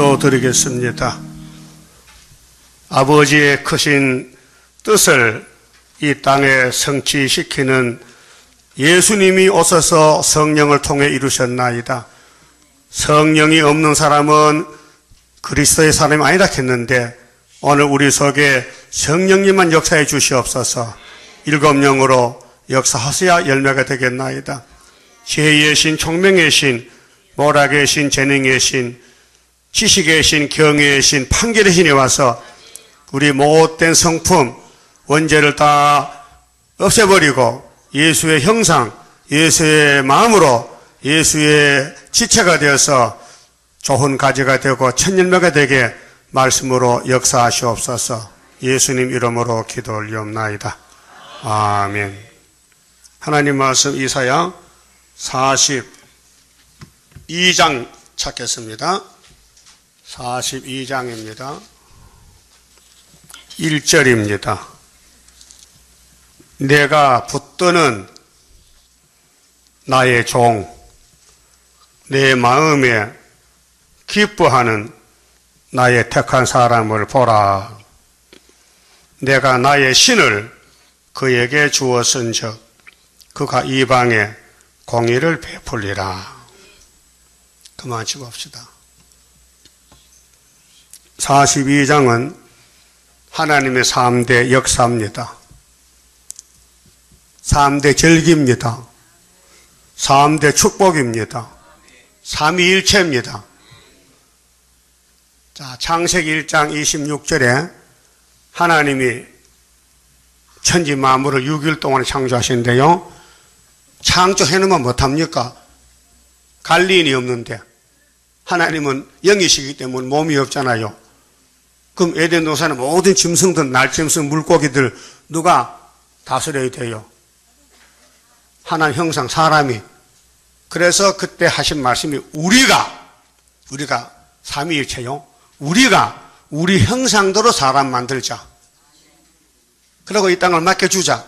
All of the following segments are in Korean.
기도드리겠습니다. 아버지의 크신 뜻을 이 땅에 성취시키는 예수님이 오셔서 성령을 통해 이루셨나이다. 성령이 없는 사람은 그리스도의 사람이 아니라 했는데 오늘 우리 속에 성령님만 역사해 주시옵소서. 일곱 영으로 역사하셔야 열매가 되겠나이다. 지혜의 신, 총명의 신, 모락의 신, 재능의 신, 지식의 신, 경애의 신, 판결의 신이 와서 우리 못된 성품, 원죄를 다 없애버리고 예수의 형상, 예수의 마음으로 예수의 지체가 되어서 좋은 가지가 되고 천열매가 되게 말씀으로 역사하시옵소서. 예수님 이름으로 기도 올리옵나이다. 아멘. 하나님 말씀 이사야 42장 찾겠습니다. 42장입니다. 1절입니다. 내가 붙드는 나의 종, 내 마음에 기뻐하는 나의 택한 사람을 보라. 내가 나의 신을 그에게 주었은즉 그가 이방에 공의를 베풀리라. 그만 찍읍시다. 42장은 하나님의 3대 역사입니다. 3대 절기입니다. 3대 축복입니다. 삼위일체입니다. 자, 창세기 1장 26절에 하나님이 천지 만물을 6일 동안 창조하시는데요. 창조해놓으면 못합니까? 관리인이 없는데 하나님은 영이시기 때문에 몸이 없잖아요. 그럼 에덴 동산의 모든 짐승들, 날짐승, 물고기들 누가 다스려야 돼요? 하나님 형상 사람이. 그래서 그때 하신 말씀이 우리가 삼위일체요. 우리가 우리 형상대로 사람 만들자. 그리고 이 땅을 맡겨주자.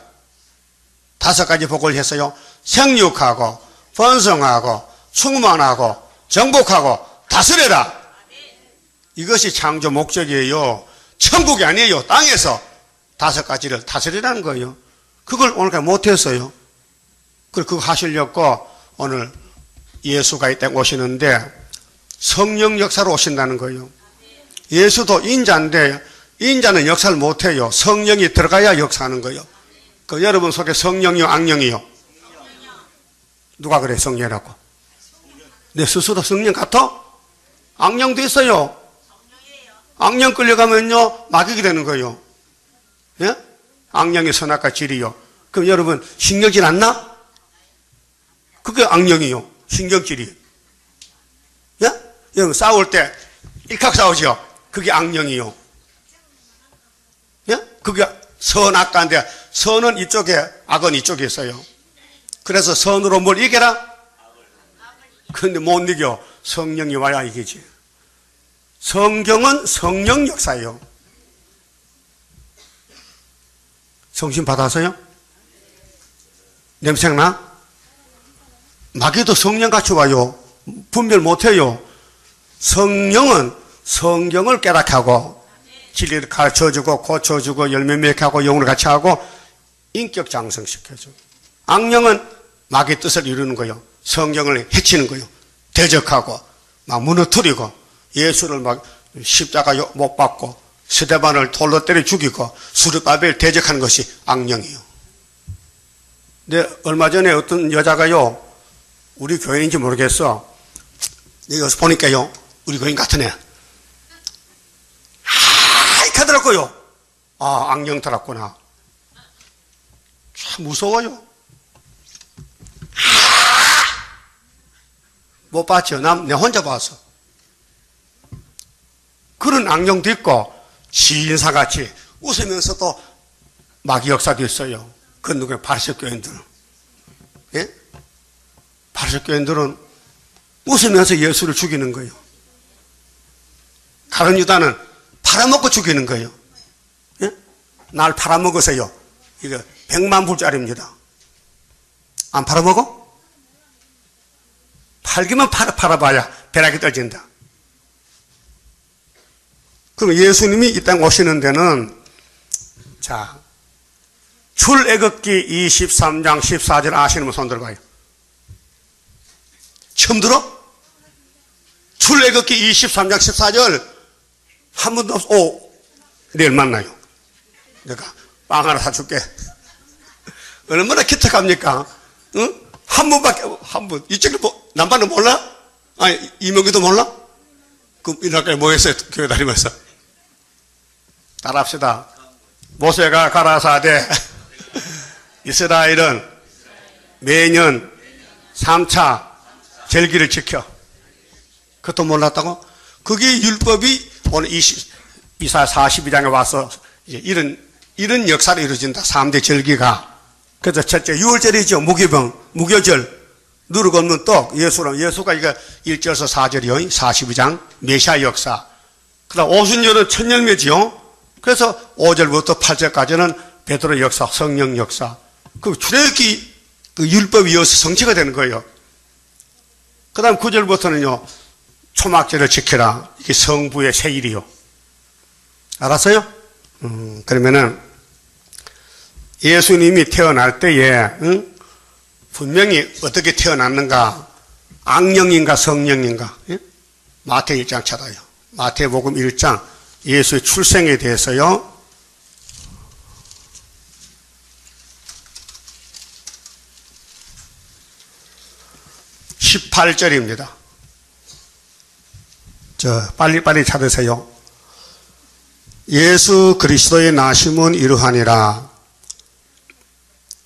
5가지 복을 했어요. 생육하고 번성하고 충만하고 정복하고 다스려라. 이것이 창조 목적이에요. 천국이 아니에요. 땅에서 5가지를 다스리라는 거예요. 그걸 오늘까지 못했어요. 그거 하시려고 오늘 예수가 이 땅에 오시는데 성령 역사로 오신다는 거예요. 예수도 인자인데 인자는 역사를 못해요. 성령이 들어가야 역사하는 거예요. 그 여러분 속에 성령이요, 악령이요? 누가 그래 성령이라고? 내 스스로 성령 같아? 악령도 있어요. 악령 끌려가면요 마귀가 되는 거예요. 예? 악령의 선악과 질이요. 그럼 여러분 신경질 안 나? 그게 악령이요. 신경질이. 예? 여러분 싸울 때 일칵 싸우죠. 그게 악령이요. 예? 그게 선악과인데 선은 이쪽에 악은 이쪽에 있어요. 그래서 선으로 뭘 이겨라? 그런데 못 이겨. 성령이 와야 이기지. 성경은 성령 역사예요. 성신 받아서요? 냄새나? 마귀도 성령같이 와요. 분별 못해요. 성령은 성경을 깨닫게 진리를 가르쳐주고 고쳐주고 열매 맺게 하고 영을 같이 하고 인격 장성시켜줘. 악령은 마귀의 뜻을 이루는 거예요. 성경을 해치는 거예요. 대적하고 막 무너뜨리고 예수를 막 십자가 못 박고 스데반을 돌로 때려 죽이고 수르바벨 대적하는 것이 악령이에요. 근데 얼마 전에 어떤 여자가요, 우리 교인인지 모르겠어. 여기서 보니까요, 우리 교인 같은 애. 하더라고요. 아, 악령 들었구나. 참 무서워요. 못 봤죠? 내 혼자 봤어. 그런 악령도 있고, 지인사같이 웃으면서도 마귀 역사도 있어요. 그건 누구예요? 바리새 교인들. 예? 바리새 교인들은 웃으면서 예수를 죽이는 거예요. 다른 유다는 팔아먹고 죽이는 거예요. 예? 날 팔아먹으세요. 이거 100만 불짜리입니다. 안 팔아먹어? 팔기만 팔아봐야 벼락이 떨어진다. 그럼 예수님이 이 땅 오시는 데는, 자, 출애굽기 23장 14절 아시는 분 손 들어봐요. 처음 들어? 출애굽기 23장 14절 한 번도 없어. 오, 내일 만나요. 내가 빵 하나 사줄게. 얼마나 기특합니까? 응? 한 번밖에, 한 번. 이쪽에 뭐, 남반은 몰라? 아니, 이명기도 몰라? 그럼 이날까지 뭐 했어요? 교회 다니면서. 따라합시다. 모세가 가라사대 이스라엘은 매년 3차 절기를 지켜. 그것도 몰랐다고? 그게 율법이 오늘 이사 42장에 와서 이제 이런 역사를 이루어진다. 3대 절기가. 그래서 첫째, 6월절이죠. 무교절. 누룩 없는 떡. 예수가 이거 1절에서 4절이요. 42장. 메시아 역사. 그 다음 오순절은 천열매지요. 그래서 5절부터 8절까지는 베드로 역사, 성령 역사. 그 출애굽기 그 율법이 이어서 성취가 되는 거예요. 그 다음 9절부터는요. 초막절을 지켜라. 이게 성부의 세일이요. 알았어요? 그러면은 예수님이 태어날 때에 분명히 어떻게 태어났는가? 악령인가 성령인가? 예? 마태 1장 찾아요. 마태복음 1장 예수의 출생에 대해서요. 18절입니다. 빨리빨리 찾으세요. 예수 그리스도의 나심은 이러하니라.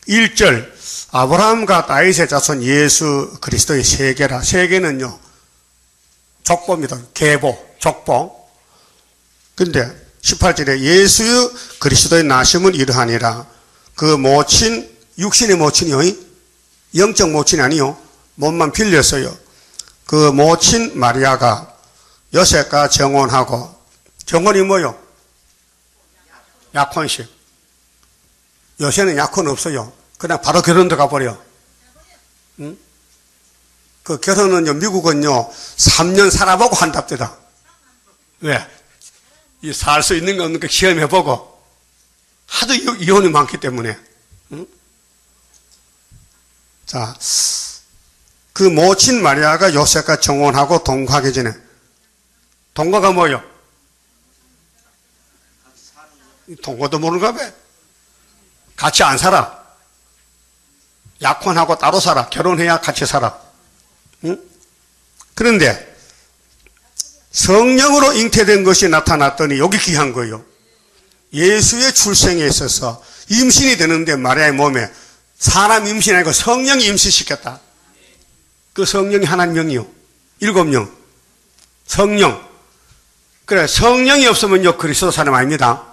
1절 아브라함과 다윗의 자손 예수 그리스도의 세계라. 세계는요 족보입니다. 계보, 족보. 근데 18절에 예수 그리스도의 나심은 이러하니라. 그 모친, 육신의 모친이요, 영적 모친이 아니요, 몸만 빌렸어요. 그 모친 마리아가 요셉과 정혼하고, 정혼이 뭐요? 약혼식. 요새는 약혼 없어요. 그냥 바로 결혼 들어가 버려. 응? 그 결혼은요, 미국은요, 3년 살아보고 한답니다. 왜? 이 살 수 있는 거 없는 거 시험해보고. 하도 이혼이 많기 때문에. 응? 자, 그 모친 마리아가 요셉과 정혼하고 동거하기 전에. 동거가 뭐요? 동거도 모르는가 봐. 같이 안 살아. 약혼하고 따로 살아. 결혼해야 같이 살아. 응? 그런데 성령으로 잉태된 것이 나타났더니 여기 귀한 거예요. 예수의 출생에 있어서 임신이 되는데 마리아의 몸에 사람 임신이 아니고 성령이 임신시켰다. 그 성령이 하나님 영이요. 7명. 성령. 그래, 성령이 없으면요, 그리스도 사람 아닙니다.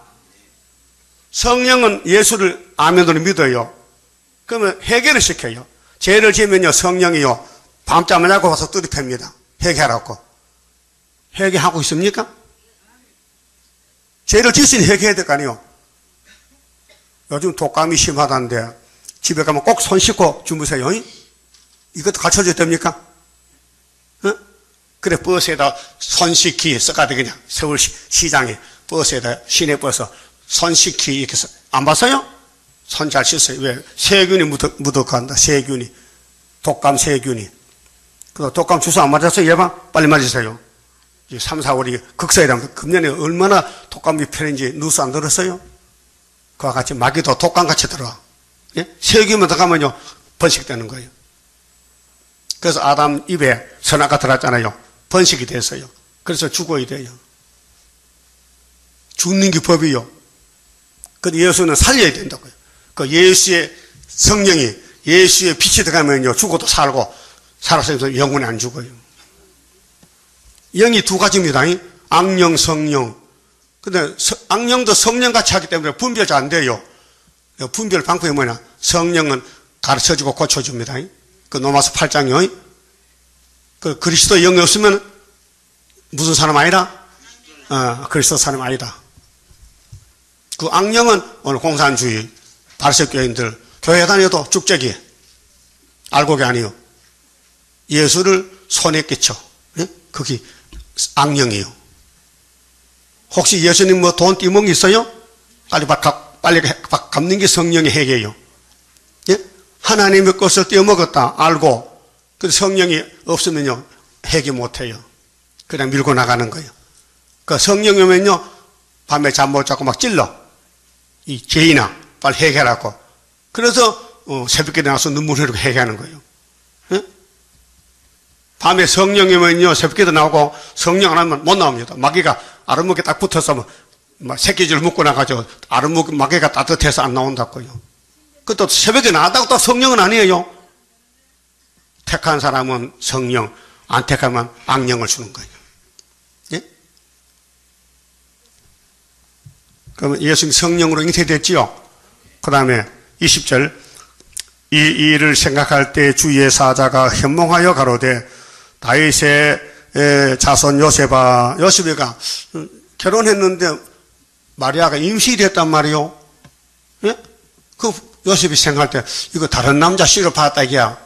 성령은 예수를 아멘으로 믿어요. 그러면 회개를 시켜요. 죄를 지으면요, 성령이요, 밤잠을 자고 와서 뚜리팹니다. 회개하라고. 회개하고 있습니까? 죄를 지으시니 회개해야 될 거 아니에요. 요즘 독감이 심하다는데 집에 가면 꼭 손 씻고 주무세요. 이것도 갖춰줘야 됩니까? 어? 그래, 버스에다 손 씻기 써가지고 그냥 서울시장에 버스에다 시내버스 손 씻기 이렇게 써. 안 봤어요? 손 잘 씻어요. 왜? 세균이 묻어간다. 세균이. 독감 세균이. 그 독감 주사 안 맞았어요? 예방? 빨리 맞으세요. 3, 4월이 극사이라면 금년에 얼마나 독감이 편인지 뉴스 안 들었어요? 그와 같이 마귀도 독감같이 들어와. 예? 세균만 들어가면요, 번식되는 거예요. 그래서 아담 입에 선악과 들어갔잖아요. 번식이 됐어요. 그래서 죽어야 돼요. 죽는 게 법이요. 근데 예수는 살려야 된다고요. 그 예수의 성령이, 예수의 빛이 들어가면요, 죽어도 살고, 살아서 영원히 안 죽어요. 영이 두 가지입니다. 악령, 성령. 근데 악령도 성령같이 하기 때문에 분별 잘 안 돼요. 분별 방법이 뭐냐? 성령은 가르쳐주고 고쳐줍니다. 그 로마서 8장이요. 그 그리스도 영이 없으면 무슨 사람 아니라? 그리스도 사람 아니다. 그 악령은 오늘 공산주의, 바리새교인들, 교회 다녀도 쭉저기, 알곡이 아니요. 예수를 손에 끼쳐. 예? 그게 악령이요. 혹시 예수님 뭐 돈 띠멍이 있어요? 빨리 갚는 게 성령의 회개예요. 예? 하나님의 것을 떼어먹었다 알고 그 성령이 없으면요 회개 못해요. 그냥 밀고 나가는 거예요. 그 성령이 오면요 밤에 잠 못 자고 막 찔러. 이 죄인아 빨리 회개하라고. 그래서 새벽에 나와서 눈물 흘리고 회개하는 거예요. 예? 밤에 성령이 오면요 새벽에도 나오고 성령 안 하면 못 나옵니다. 마귀가 아랫목에 딱 붙어서 막 새끼줄 묶고 나가죠. 아랫목 마귀가 따뜻해서 안 나온다고요. 그 또 새벽에 나왔다고 또 성령은 아니에요. 택한 사람은 성령, 안 택하면 악령을 주는 거예요. 예? 그러면 예수님 성령으로 잉태됐지요. 그 다음에 20절 이 일을 생각할 때 주의 사자가 현몽하여 가로되 다윗의 자손 요셉아 요셉이가 결혼했는데 마리아가 임신이 됐단 말이요. 예? 그 요셉이 생각할 때 이거 다른 남자 씨를 받았다 이게야.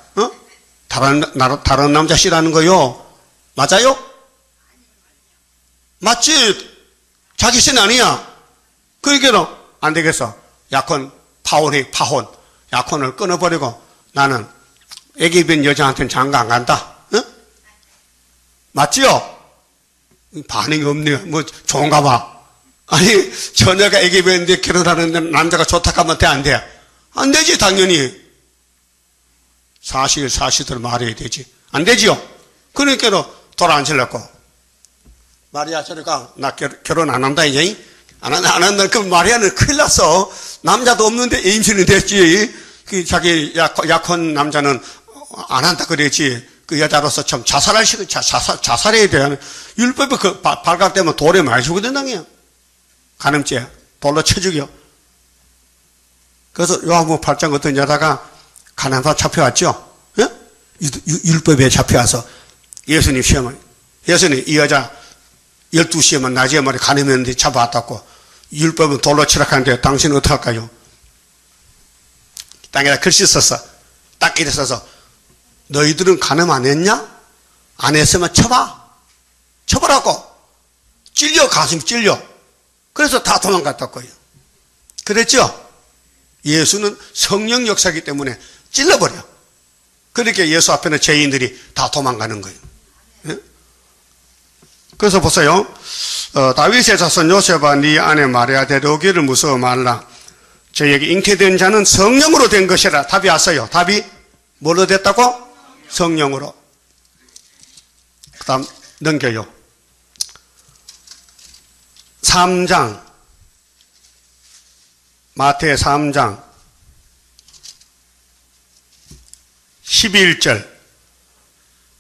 다른 남자 씨라는 거요. 맞아요? 맞지? 자기 씨는 아니야. 그러니까 안 되겠어. 약혼 파혼 약혼을 끊어버리고 나는 애기 빈 여자한테는 장가 안 간다. 응? 맞지요? 반응이 없네요. 뭐 좋은가 봐. 아니 처녀가 애기 빈인데 결혼하는 남자가 좋다 하면 돼 안 돼? 안 되지 당연히. 사실을 말해야 되지. 안 되지요? 그러니까 돌아앉으려고. 마리아 저리가 나 결혼 안 한다 이제. 안 한다. 그 마리아는 큰일 났어. 남자도 없는데 임신이 됐지. 그 자기 약혼 남자는 안 한다 그랬지. 그 여자로서 참 자살해야 돼. 율법이 그 발각되면 돌에 많이 죽어된다니요. 간음죄 돌로 쳐 죽여. 그래서 요한복음 8장 어떤 여자가 가난하다 잡혀왔죠. 예? 율법에 잡혀와서 예수님 시험을 예수님 이 여자 12시에만 낮에 말에 간음했는데 잡아왔다고 율법은 돌로 치라고 하는데 당신은 어떡할까요? 땅에다 글씨 썼어. 딱 이래 써서 너희들은 간음 안 했냐? 안 했으면 쳐보라고. 찔려 가슴 찔려. 그래서 다 도망갔다고요. 그랬죠? 예수는 성령 역사이기 때문에 찔러버려. 그러니까 예수 앞에는 죄인들이 다 도망가는 거예요. 예? 그래서 보세요. 다윗의 자손 요셉아 네 아내 마리아 데려오기를 무서워 말라. 저에게 잉태된 자는 성령으로 된 것이라. 답이 왔어요. 답이 뭘로 됐다고? 성령으로. 그 다음 넘겨요. 3장 마태 3장 11절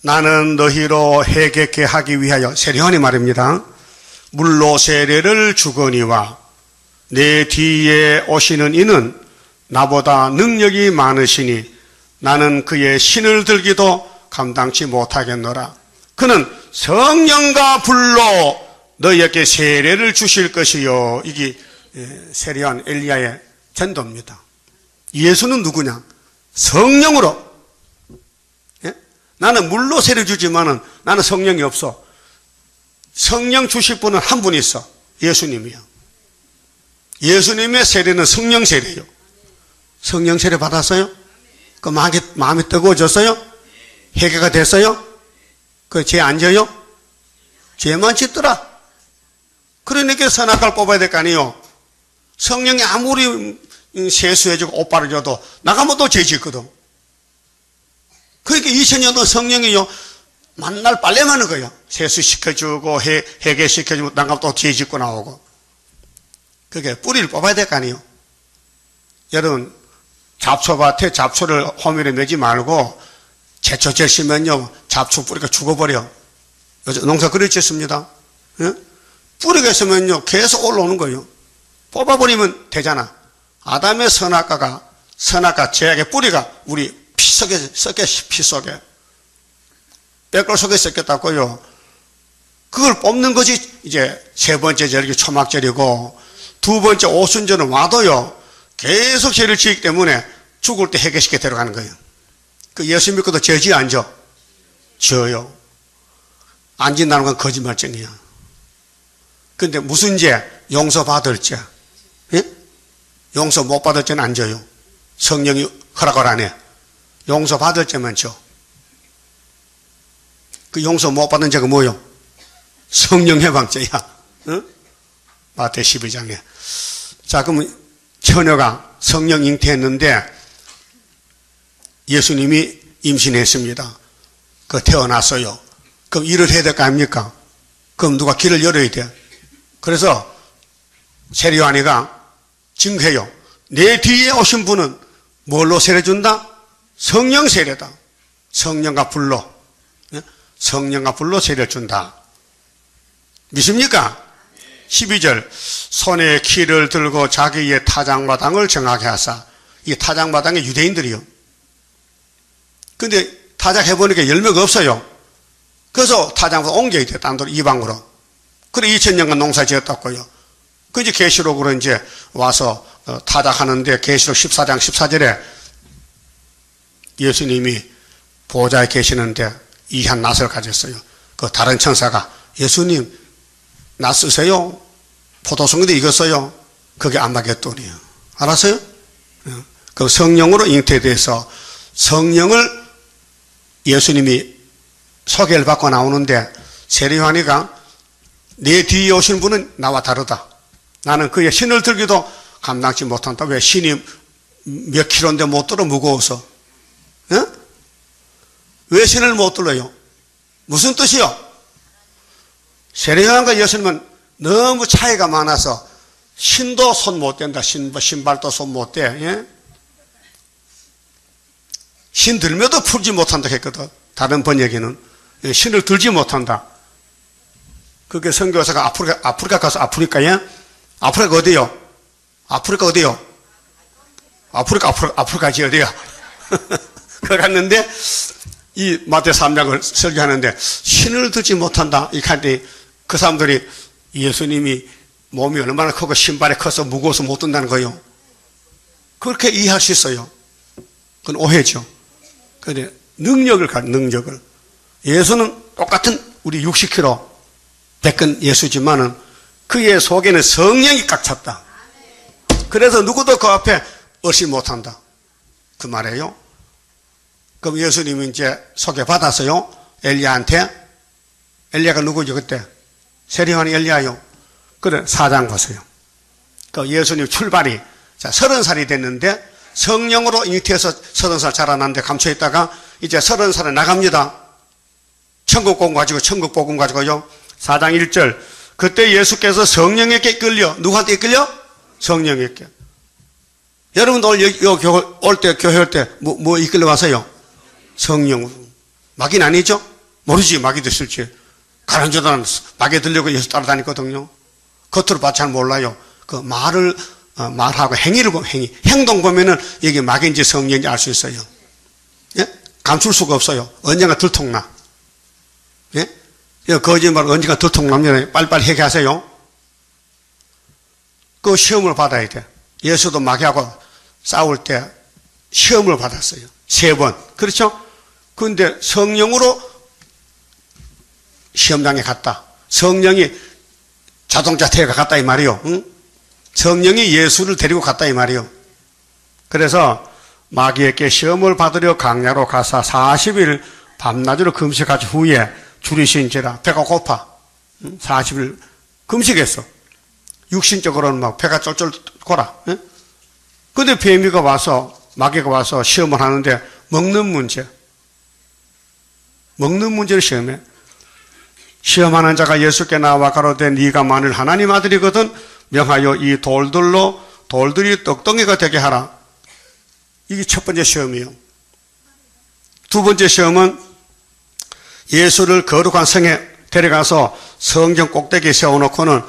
나는 너희로 회개케 하기 위하여 세례요한이 말입니다. 물로 세례를 주거니와 내 뒤에 오시는 이는 나보다 능력이 많으시니 나는 그의 신을 들기도 감당치 못하겠노라. 그는 성령과 불로 너희에게 세례를 주실 것이요. 이게 세례요한 엘리야의 전도입니다. 예수는 누구냐? 성령으로. 예? 나는 물로 세례 주지만은 나는 성령이 없어. 성령 주실 분은 한 분 있어. 예수님이요. 예수님의 세례는 성령 세례요. 성령 세례 받았어요? 그 마음이 뜨거워졌어요? 회개가 됐어요? 그 죄 안 져요? 죄만 짓더라. 그러니까 선악과를 뽑아야 될 거 아니에요. 성령이 아무리 세수해주고 옷 바르줘도 나가면 또 죄 짓거든. 그러니까 2000년도 성령이요 만날 빨래만 하는 거예요. 세수시켜주고 회개시켜주고 나가면 또 죄 짓고 나오고. 그게 뿌리를 뽑아야 될 거 아니에요. 여러분 잡초밭에 잡초를 호미로 매지 말고 제초제 심으면요 잡초 뿌리가 죽어버려. 요즘 농사 그렇게 짓습니다. 예? 뿌리가 있으면요 계속 올라오는 거예요. 뽑아버리면 되잖아. 아담의 선악과 죄악의 뿌리가 우리 피 속에 피 속에 뼈골 속에 섞였다고요. 그걸 뽑는 것이 이제 세 번째 절기 초막절이고 두 번째 오순절은 와도요 계속 죄를 지기 때문에 죽을 때 회개시켜 데려가는 거예요. 그 예수 믿고도 죄지 안 져? 져요. 안 진다는 건 거짓말쟁이야. 근데 무슨 죄? 용서받을 죄. 예? 용서 못 받을 죄는 안 져요. 성령이 허락을 안 해. 용서받을 죄만 져. 그 용서 못 받은 죄가 뭐요? 성령 해방죄야. 응? 마태 12장에. 자, 그러면 처녀가 성령 잉태했는데 예수님이 임신했습니다. 그 태어났어요. 그럼 일을 해야 될 거 아닙니까? 그럼 누가 길을 열어야 돼. 그래서 세례요한이가 증거해요. 내 뒤에 오신 분은 뭘로 세례준다? 성령 세례다. 성령과 불로. 성령과 불로 세례를 준다. 믿습니까? 12절 손에 키를 들고 자기의 타작마당을 정하게 하사. 이 타작마당이 유대인들이요. 근데 타작해보니까 열매가 없어요. 그래서 타작마당 옮겨야 돼. 딴 데로 이방으로. 그래 2000년간 농사 지었다고요. 그 이제 계시록으로 이제 와서 타작하는데 계시록 14장 14절에 예수님이 보좌에 계시는데 이한 낫을 가졌어요. 그 다른 천사가 예수님 낫 쓰세요. 포도송이도 익었어요. 그게 아마겟돈이에요. 알았어요? 그 성령으로 잉태돼서 성령을 예수님이 소개를 받고 나오는데 세례요한이가 내 뒤에 오신 분은 나와 다르다. 나는 그의 신을 들기도 감당치 못한다. 왜? 신이 몇 킬로인데 못 들어 무거워서. 예? 왜 신을 못 들어요? 무슨 뜻이요? 세례요한과 예수님은 너무 차이가 많아서 신도 손 못 댄다. 신발도 손 못 대. 예? 신 들며도 풀지 못한다 했거든. 다른 번역에는 신을 들지 못한다. 그게 선교사가 아프리카 가서 아프리카에 아프리카 어디요? 아프리카 어디요? 아프리카지 어디야? 그 갔는데 이 마태 3장을 설교하는데 신을 듣지 못한다. 이렇게 하는데 그 사람들이 예수님이 몸이 얼마나 크고 신발이 커서 무거워서 못 든다는 거예요. 그렇게 이해할 수 있어요. 그건 오해죠. 그런데 능력을 예수는 똑같은 우리 60kg 백근 예수지만은 그의 속에는 성령이 꽉 찼다. 그래서 누구도 그 앞에 얼씨 못한다. 그 말이에요. 그럼 예수님이 이제 소개받았어요. 엘리야한테. 엘리야가 누구죠 그때? 세례요한이 엘리야요. 그래 4장 보세요. 그 예수님 출발이 자 30살이 됐는데 성령으로 잉태해서 30살 자라났는데 감춰있다가 이제 30살에 나갑니다. 천국 복음 가지고 천국 복음 가지고요. 4장 1절 그때 예수께서 성령에게 이끌려 누구한테 이끌려? 성령에게. 여러분도 올 때 교회 올 때 뭐 이끌려 와서요? 성령으로. 마귀는 아니죠? 모르지 마귀도 있을지. 가난조다는 마귀 들려고 예수 따라다니거든요. 겉으로 봐도 잘 몰라요. 그 말하고 행위를 보면 행동 보면은 이게 마귀인지 성령인지 알 수 있어요. 예? 감출 수가 없어요. 언젠가 들통나. 예? 거짓말 언젠가 들통납니다. 빨리빨리 해결하세요. 그 시험을 받아야 돼. 예수도 마귀하고 싸울 때 시험을 받았어요. 3번. 그렇죠? 그런데 성령으로 시험장에 갔다. 성령이 자동차 태워가 갔다 이 말이요. 응? 성령이 예수를 데리고 갔다 이 말이요. 그래서 마귀에게 시험을 받으려 강야로 가서 40일 밤낮으로 금식하신 후에 줄이신지라 배가 고파. 40일 금식했어. 육신적으로는 막 배가 쫄쫄 골아. 근데 뱀이가 와서 마귀가 와서 시험을 하는데 먹는 문제를 시험해. 시험하는 자가 예수께 나와 가로되 네가 만일 하나님 아들이거든 명하여 이 돌들이 떡덩이가 되게 하라. 이게 첫 번째 시험이에요. 두 번째 시험은 예수를 거룩한 성에 데려가서 성전 꼭대기에 세워놓고는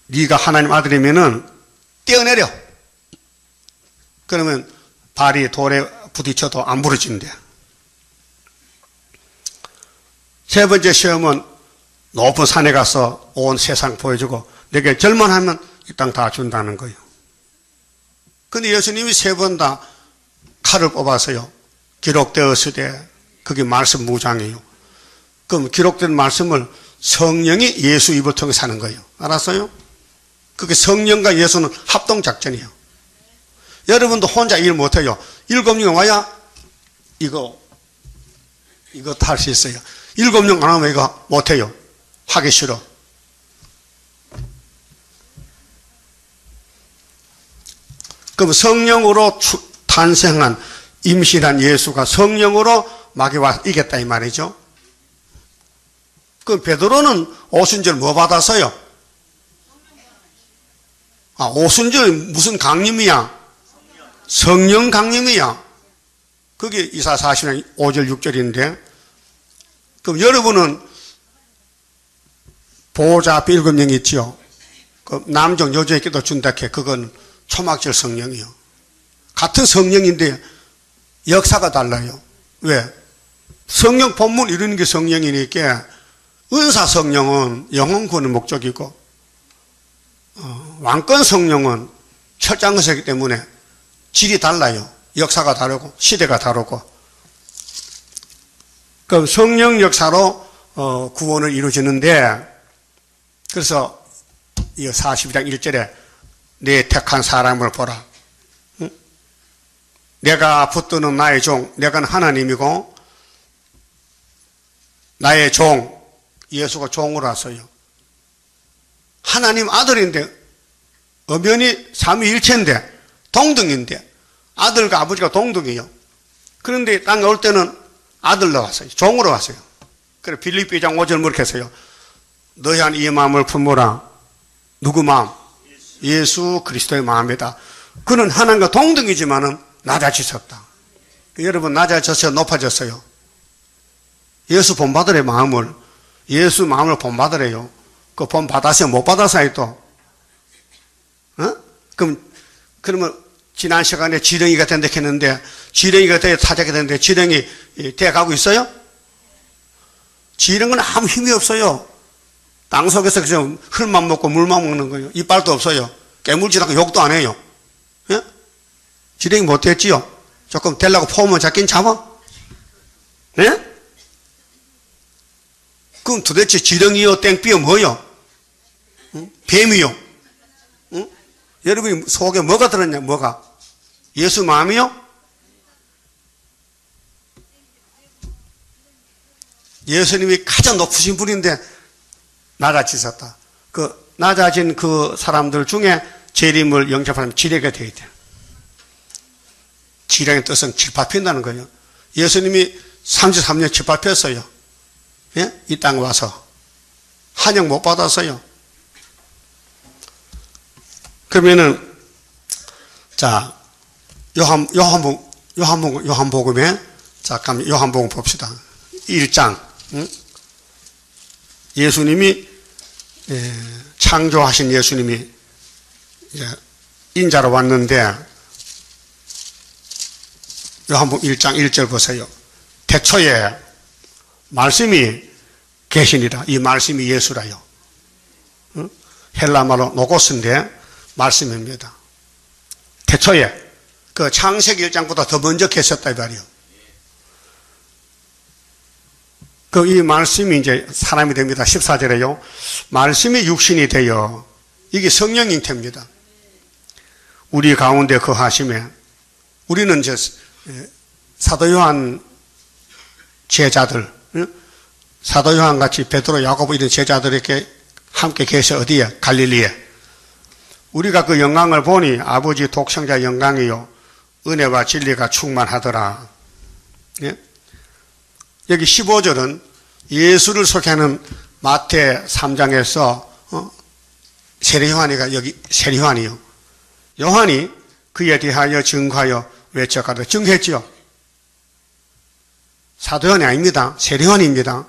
네가 하나님 아들이면은 뛰어내려. 그러면 발이 돌에 부딪혀도 안 부러진대. 세 번째 시험은 높은 산에 가서 온 세상 보여주고 내게 절만하면 이 땅 다 준다는 거예요. 근데 예수님이 3번 다 칼을 뽑아서요. 기록되었으되 그게 말씀 무장이에요. 그럼 기록된 말씀을 성령이 예수 입을 통해 사는 거예요. 알았어요? 그게 성령과 예수는 합동작전이에요. 여러분도 혼자 일 못해요. 7명 와야 이거 다 할 수 있어요. 7명 안 하면 이거 못해요. 하기 싫어. 그럼 성령으로 탄생한 임신한 예수가 성령으로 마귀와 이겼다 이 말이죠. 그럼 베드로는 오순절 뭐 받았어요? 오순절 무슨 강림이야? 성령 강림이야. 그게 이사 40장 5절 6절인데, 그럼 여러분은 보호자 앞에 7명 있지요. 그 남종 여자에게도 준다 해. 그건 초막절 성령이요. 같은 성령인데 역사가 달라요. 왜? 성령 본문 이루는 게 성령이니까 은사 성령은 영혼 구원의 목적이고 왕권 성령은 철장의사이기 때문에 질이 달라요. 역사가 다르고 시대가 다르고. 그럼 성령 역사로 구원을 이루어지는데, 그래서 이 42장 1절에 내 택한 사람을 보라. 응? 내가 붙드는 나의 종, 내가 하나님이고 나의 종, 예수가 종으로 왔어요. 하나님 아들인데 엄연히 삼위일체인데 동등인데 아들과 아버지가 동등이에요. 그런데 땅에 올 때는 아들로 왔어요. 종으로 왔어요. 그래 빌립보 2장 5절 그렇게 했어요. 너희 안 이 마음을 품으라. 누구 마음? 예수 그리스도의 마음이다. 그는 하나님과 동등이지만은 낮아지셨다. 여러분 낮아졌어요? 높아졌어요? 예수 본받으래 마음을. 예수 마음을 본받으래요. 그 본받았어요? 못 받았어요 또? 그러면 지난 시간에 지렁이가 된다 했는데 지렁이가 돼 타작이 됐는데 지렁이 돼 가고 있어요? 지렁이는 아무 힘이 없어요. 땅 속에서 그냥 흙만 먹고 물만 먹는 거예요. 이빨도 없어요. 깨물지도 욕도 안 해요. 예? 지렁이 못 됐지요? 조금 되려고 포면 잡긴 잡아? 예? 그럼 도대체 지렁이요 땡삐요 뭐요? 응? 뱀이요? 응? 여러분이 속에 뭐가 들었냐? 뭐가? 예수 마음이요? 예수님이 가장 높으신 분인데 낮아지셨다. 그 낮아진 그 사람들 중에 재림을 영접하면 지뢰가 되어야 돼요. 지뢰의 뜻은 칠밟힌다는 거예요. 예수님이 33년 칠밟혔어요. 예? 이 땅에 와서 한영 못 받았어요. 그러면은 자 요한복음에 잠깐 요한복음 봅시다. 1장 응? 예수님이 창조하신 예수님이 인자로 왔는데 요한복음 1장 1절 보세요. 태초에 말씀이 계시니라. 이 말씀이 예수라요. 응? 헬라말로 노고스인데 말씀입니다. 태초에 그 창세기 1장보다 더 먼저 계셨다 이 말이요. 그 이 말씀이 이제 사람이 됩니다. 14절에요. 말씀이 육신이 되어 이게 성령 잉태입니다. 우리 가운데 거하심에 우리는 이제 사도 요한 제자들, 사도 요한 같이 베드로, 야고보 이런 제자들에게 함께 계셔 어디에? 갈릴리에. 우리가 그 영광을 보니 아버지 독생자 영광이요 은혜와 진리가 충만하더라. 예? 여기 15절은 예수를 소개하는 마태 3장에서 세례요한이가 여기 세례요한이요. 요한이 그에 대하여 증거하여 외쳐가다 증거했지요. 사도요한이 아닙니다. 세례요한입니다.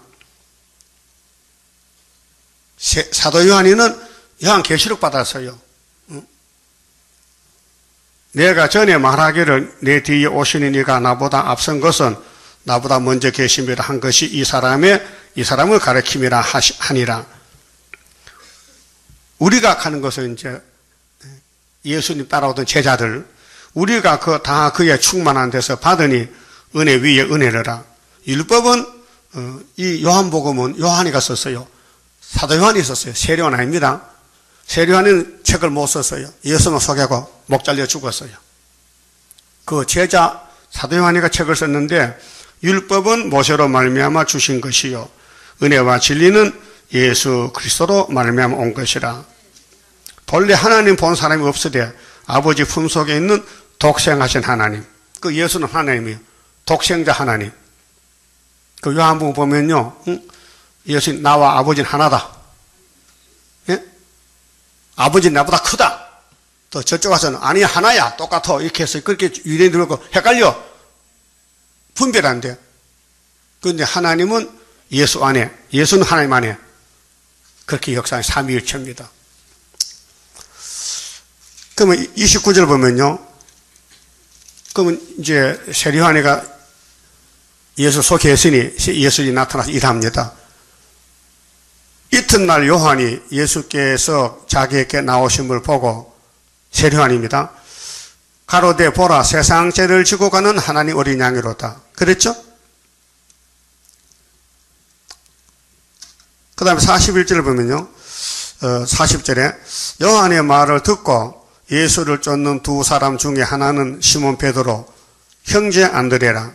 사도요한이는 요한계시록 받았어요. 내가 전에 말하기를 내 뒤에 오시는 이가 나보다 앞선 것은 나보다 먼저 계심이라 한 것이 이 사람을 가리킴이라 하니라. 우리가 가는 것은 이제 예수님 따라오던 제자들, 우리가 다 그의 충만한 데서 받으니 은혜 위에 은혜를 라. 율법은 이 요한복음은 요한이가 썼어요. 사도 요한이 있었어요. 세례요한 아닙니다. 세례요한은 책을 못 썼어요. 예수만 속이고 목 잘려 죽었어요. 그 제자 사도 요한이가 책을 썼는데 율법은 모세로 말미암아 주신 것이요 은혜와 진리는 예수 그리스도로 말미암아 온 것이라. 본래 하나님 본 사람이 없으되 아버지 품속에 있는 독생하신 하나님, 그 예수는 하나님이에요. 독생자 하나님. 그 요한복음 보면요, 예수 나와 아버지는 하나다. 예? 아버지는 나보다 크다. 또 저쪽 와서는 아니 하나야 똑같아 이렇게 해서 그렇게 유대인 들고 헷갈려 분별한대. 그런데 하나님은 예수 안에, 예수는 하나님 안에 그렇게 역사한 삼위일체입니다. 그러면 29절 보면요, 그러면 이제 세례요한이가 예수 소개했으니 예수님이 나타나서 일합니다. 이튿날 요한이 예수께서 자기에게 나오심을 보고, 세례요한입니다. 가로되 보라 세상 죄를 지고 가는 하나님 어린 양이로다. 그랬죠? 그 다음에 41절을 보면요, 40절에 요한의 말을 듣고 예수를 쫓는 두 사람 중에 하나는 시몬 베드로, 형제 안드레라.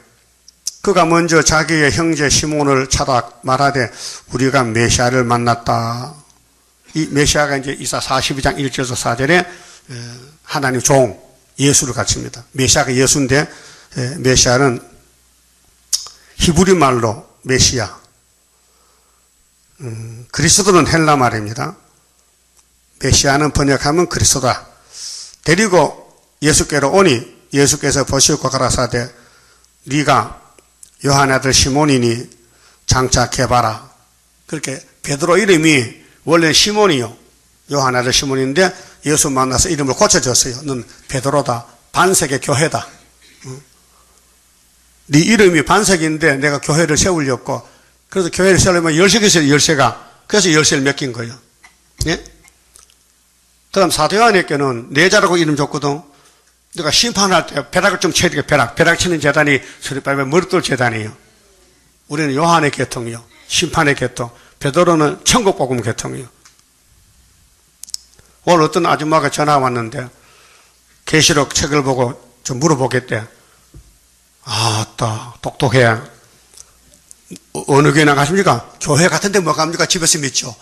그가 먼저 자기의 형제 시몬을 찾아 말하되 우리가 메시아를 만났다. 이 메시아가 이제 이사 42장 1절에서 4절에 하나님 종 예수를 가르칩니다. 메시아가 예수인데 메시아는 히브리 말로 메시아, 그리스도는 헬라 말입니다. 메시아는 번역하면 그리스도다. 데리고 예수께로 오니 예수께서 보시고 가라사대 네가 요한 아들 시몬이니 장착해봐라. 그렇게 베드로 이름이 원래 시몬이요, 요한 아들 시몬인데 예수 만나서 이름을 고쳐줬어요. 넌 베드로다. 반석의 교회다. 네 이름이 반석인데 내가 교회를 세우려고. 그래서 교회를 세우려면 열쇠가 있어요. 열쇠가. 그래서 열쇠를 맡긴 거예요. 예? 그 다음 사도 요한에게는 내자라고 이름 줬거든. 내가 심판할 때 벼락을 좀 쳐야 되겠다. 벼락 치는 재단이 수리바벨 머릿돌 재단이에요. 우리는 요한의 계통이요, 심판의 계통. 베드로는 천국복음 계통이요. 오늘 어떤 아줌마가 전화 왔는데 계시록 책을 보고 좀 물어보겠대. 아따 똑똑해. 어느 교회 나가십니까? 교회 같은데 뭐 갑니까? 집에서 믿죠.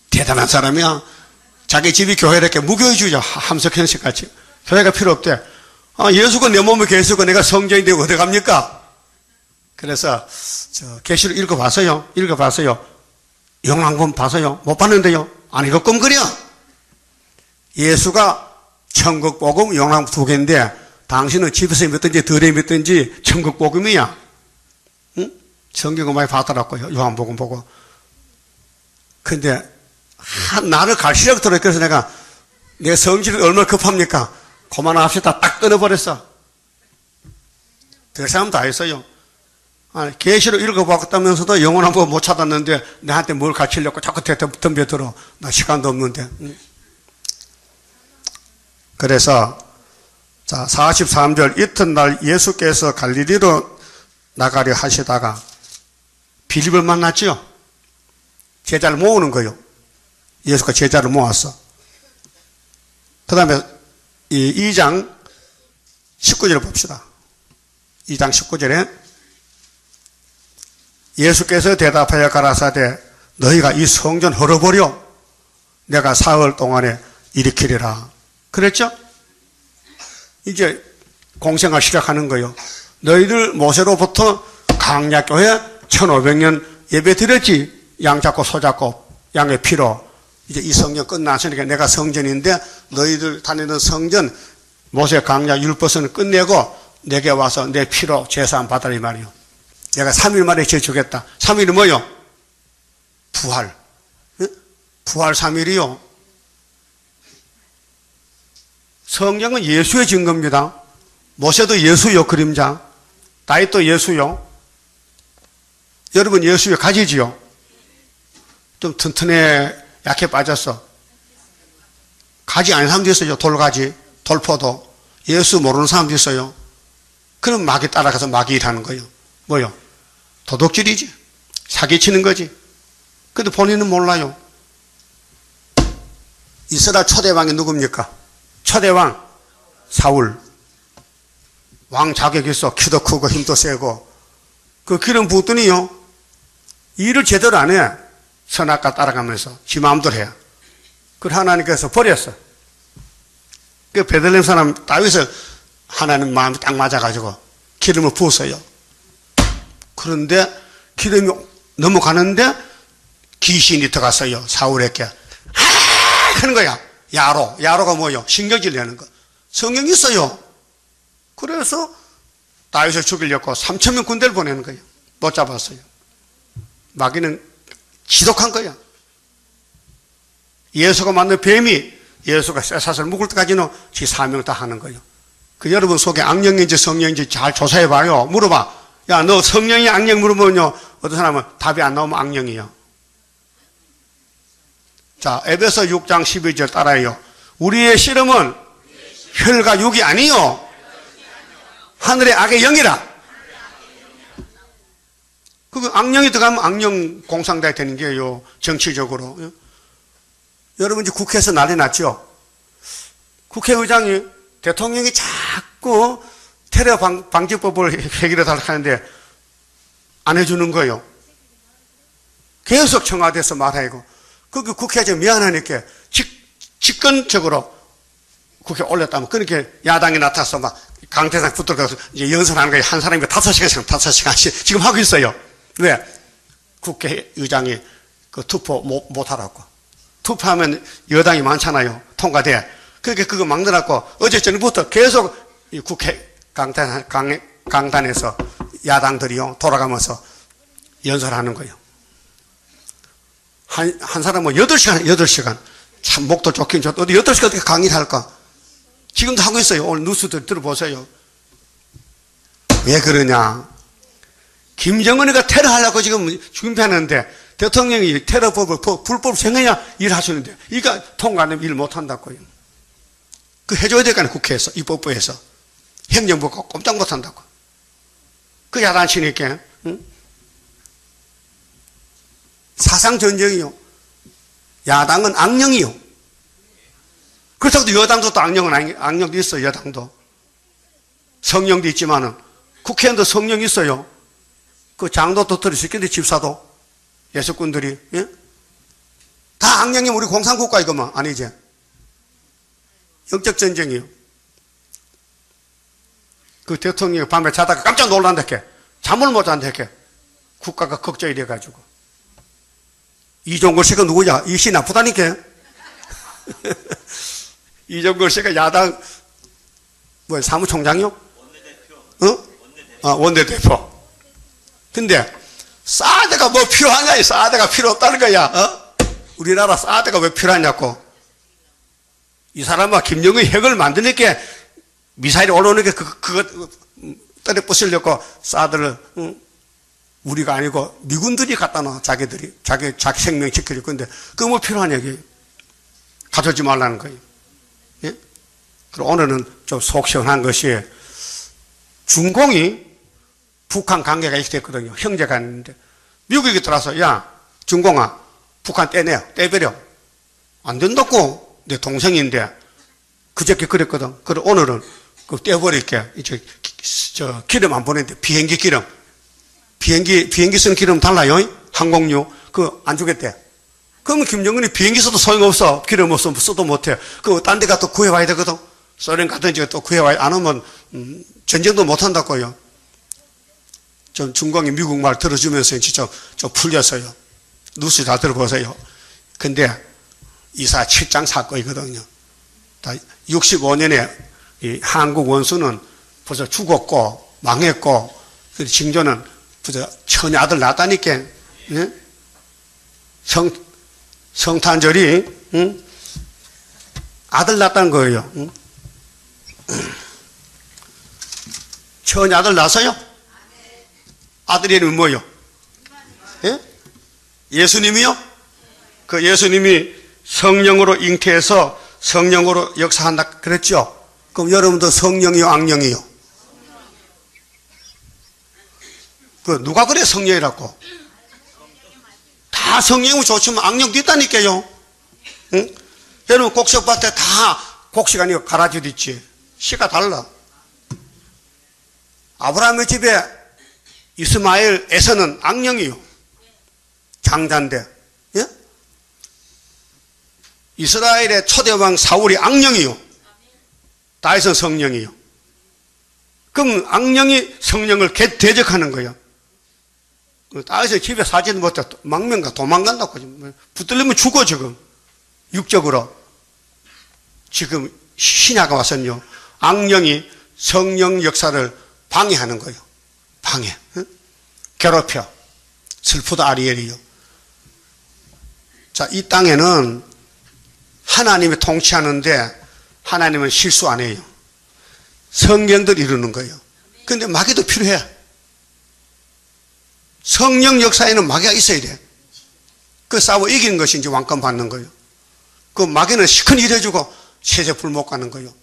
대단한 사람이야. 자기 집이 교회를 이렇게 무교회주의자, 함석현식 같이. 교회가 필요 없대. 아, 예수가 내 몸에 계시고 내가 성전이 되고 어디 갑니까? 그래서 계시록 읽어봤어요. 영왕본 봤어요. 못 봤는데요. 아니 이거 껌거려. 예수가 천국복음, 영왕 두 개인데 당신은 집에서 믿든지 덜에 믿든지 천국복음이야. 응? 성경을 많이 봤더라고요. 요한복음 보고. 근데 나를 가르치려고 들어요. 그래서 내가 내 성질이 얼마나 급합니까? 그만합시다. 딱 끊어버렸어. 별 사람 다 했어요. 계시록 읽어봤다면서도 영혼 한 번 못 찾았는데 나한테 뭘 가르치려고 자꾸 덤벼들어. 나 시간도 없는데. 그래서 자 43절 이튿날 예수께서 갈릴리로 나가려 하시다가 빌립을 만났지요. 제자를 모으는 거예요. 예수가 제자를 모았어. 그 다음에 2장 19절을 봅시다. 2장 19절에 예수께서 대답하여 가라사대 너희가 이 성전 헐어버려 내가 사흘 동안에 일으키리라. 그랬죠? 이제 공생활 시작하는 거예요. 너희들 모세로부터 강약교회 1500년 예배 드렸지. 양 잡고 소 잡고 양의 피로. 이제 이 성전 끝났으니까 내가 성전인데 너희들 다니는 성전 모세 강약 율법서는 끝내고 내게 와서 내 피로 제사함 받으라 이 말이요. 내가 3일 만에 지어주겠다. 3일이 뭐요? 부활. 부활 3일이요. 성경은 예수의 증거입니다. 모세도 예수요, 그림자. 다윗도 예수요. 여러분 예수의 가지지요. 좀 튼튼해, 약해 빠졌어. 가지 아닌 사람도 있어요. 돌가지, 돌포도. 예수 모르는 사람도 있어요. 그럼 마귀 따라가서 마귀 일하는 거예요. 뭐요? 도둑질이지. 사기치는 거지. 근데 본인은 몰라요. 이스라엘 초대왕이 누굽니까? 초대왕 사울. 왕 자격 있어. 키도 크고 힘도 세고. 그 기름 부었더니요, 일을 제대로 안 해. 선악과 따라가면서 지 마음대로 해. 그걸 하나님께서 버렸어. 그 베들레헴 사람 다윗을 하나님 마음이 딱 맞아가지고 기름을 부었어요. 그런데 기름이 넘어가는데 귀신이 들어갔어요. 사울에게. 하는 거야. 야로가 뭐예요? 신경질 내는 거. 성경이 있어요. 그래서 다윗을 죽이려고 3,000명 군대를 보내는 거예요. 못 잡았어요. 마귀는 지독한 거야. 예수가 만든 뱀이 예수가 쇠사슬 묶을 때까지는 지 사명 다 하는 거예요. 그 여러분 속에 악령인지 성령인지 잘 조사해봐요. 물어봐. 야, 너 성령이 악령 물어보면요, 어떤 사람은 답이 안 나오면 악령이에요. 자, 에베소 6장 12절 따라해요. 우리의 씨름은 혈과 육이 아니요 하늘의 악의 영이라. 그 악령이 들어가면 악령 공상대가 되는 게요. 정치적으로. 여러분 이제 국회에서 난리 났죠. 국회의장이 대통령이 자꾸 테러 방지법을 해결해 달라고 하는데 안 해주는 거예요. 계속 청와대에서 말하고. 그 국회의장 미안하니까 직권적으로 국회에 올렸다면, 그렇게 야당이 나타나서 막 강대상 붙들어가서 이제 연설하는 거예요. 한 사람이 5시간씩 지금 하고 있어요. 왜? 국회의장이 그 투표 못하라고. 투표하면 여당이 많잖아요. 통과돼. 그러니까 그거 막느라고 어제 저녁부터 계속 이 국회 강단에서 야당들이요, 돌아가면서 연설하는 거예요. 한 사람은 8시간. 참, 목도 좋긴 좋다. 어디 8시간 어떻게 강의를 할까? 지금도 하고 있어요. 오늘 뉴스들 들어보세요. 왜 그러냐? 김정은이가 테러하려고 지금 준비하는데 대통령이 테러법을 불법 정해야 일하시는데 이거 통과 안 되면 일 못한다고요. 그 해줘야 될 거 아니에요. 국회에서, 입법부에서. 행정부가 꼼짝 못한다고. 그 야단치니까. 응? 사상전쟁이요. 야당은 악령이요. 그렇다고 여당도 또 악령도 있어요. 여당도. 성령도 있지만은 국회의원도 성령이 있어요. 그 장도 도토리 시키는데 집사도 예수꾼들이, 예? 다 악령이면 우리 공산국가 이거만 아니지. 영적 전쟁이요. 그 대통령이 밤에 자다가 깜짝 놀란다게. 잠을 못 잔다게. 국가가 걱정이 돼가지고. 이종걸 씨가 누구냐? 이씨 나쁘다니까. 이종걸 씨가 야당 사무총장이요? 원내대표. 원내대표. 근데 사드가 뭐 필요하냐? 사드가 필요 없다는 거야. 우리나라 사드가 왜 필요하냐고. 이 사람은 김정은이 핵을 만드니까 미사일이 올라오니까 그거 떨어 부수려고 사드를, 우리가 아니고 미군들이 갖다 놔. 자기들이 자기 생명 지키려고. 근데 그거 뭐 필요하냐 이게. 가져오지 말라는 거예요. 예? 그리고 오늘은 좀 속 시원한 것이 중공이 북한 관계가 이렇게 됐거든요. 형제가 있는데 미국이 들어와서 야 중공아 북한 떼버려. 안 된다고. 내 동생인데 그저께 그랬거든. 그래 오늘은 그 떼버릴게. 이제 기름 안 보내는데 비행기 기름. 비행기 쓰는 기름 달라요. 항공유. 그거 안 주겠대. 그러면 김정은이 비행기 써도 소용없어. 기름 없으면 써도 못해. 그거 딴 데 가서 구해와야 되거든. 소련 가든지 또 구해와야, 안 오면, 전쟁도 못한다고요. 좀 중공이 미국 말 들어주면서 진짜 좀 풀렸어요. 뉴스 다 들어보세요. 근데 이사 7장 사건이거든요. 65년에 이 한국 원수는 벌써 죽었고, 망했고, 징조는 벌써 처녀아들 낳았다니까. 예? 성탄절이, 응? 아들 낳았다는 거예요. 응? 처녀아들 낳았어요? 아들 이름이 뭐예요? 예? 예수님이요? 그 예수님이 성령으로 잉태해서 성령으로 역사한다 그랬죠? 그럼 여러분도 성령이요, 악령이요? 그 누가 그래 성령이라고? 다 다 성령이 좋지만 악령도 있다니까요. 응? 여러분 곡식밭에 다 곡식 아니고 가라지도 있지. 씨가 달라. 아브라함의 집에 이스마엘 에서는 악령이요. 장자인데. 예? 이스라엘의 초대왕 사울이 악령이요. 다윗은 성령이요. 그럼 악령이 성령을 대적하는 거예요. 다윗의 집에 사진 못해 망명가 도망간다고. 붙들리면 죽어 지금. 육적으로. 지금 신약에 와서는요. 악령이 성령 역사를 방해하는 거예요. 방해. 응? 괴롭혀. 슬프다 아리엘이요. 자, 이 땅에는 하나님이 통치하는데 하나님은 실수 안 해요. 성경들 이루는 거예요. 그런데 마귀도 필요해. 성령 역사에는 마귀가 있어야 돼. 그 싸워 이기는 것이 이제 왕권 받는 거예요. 그 마귀는 시큰 일해주고 세세 불못 가는 거예요.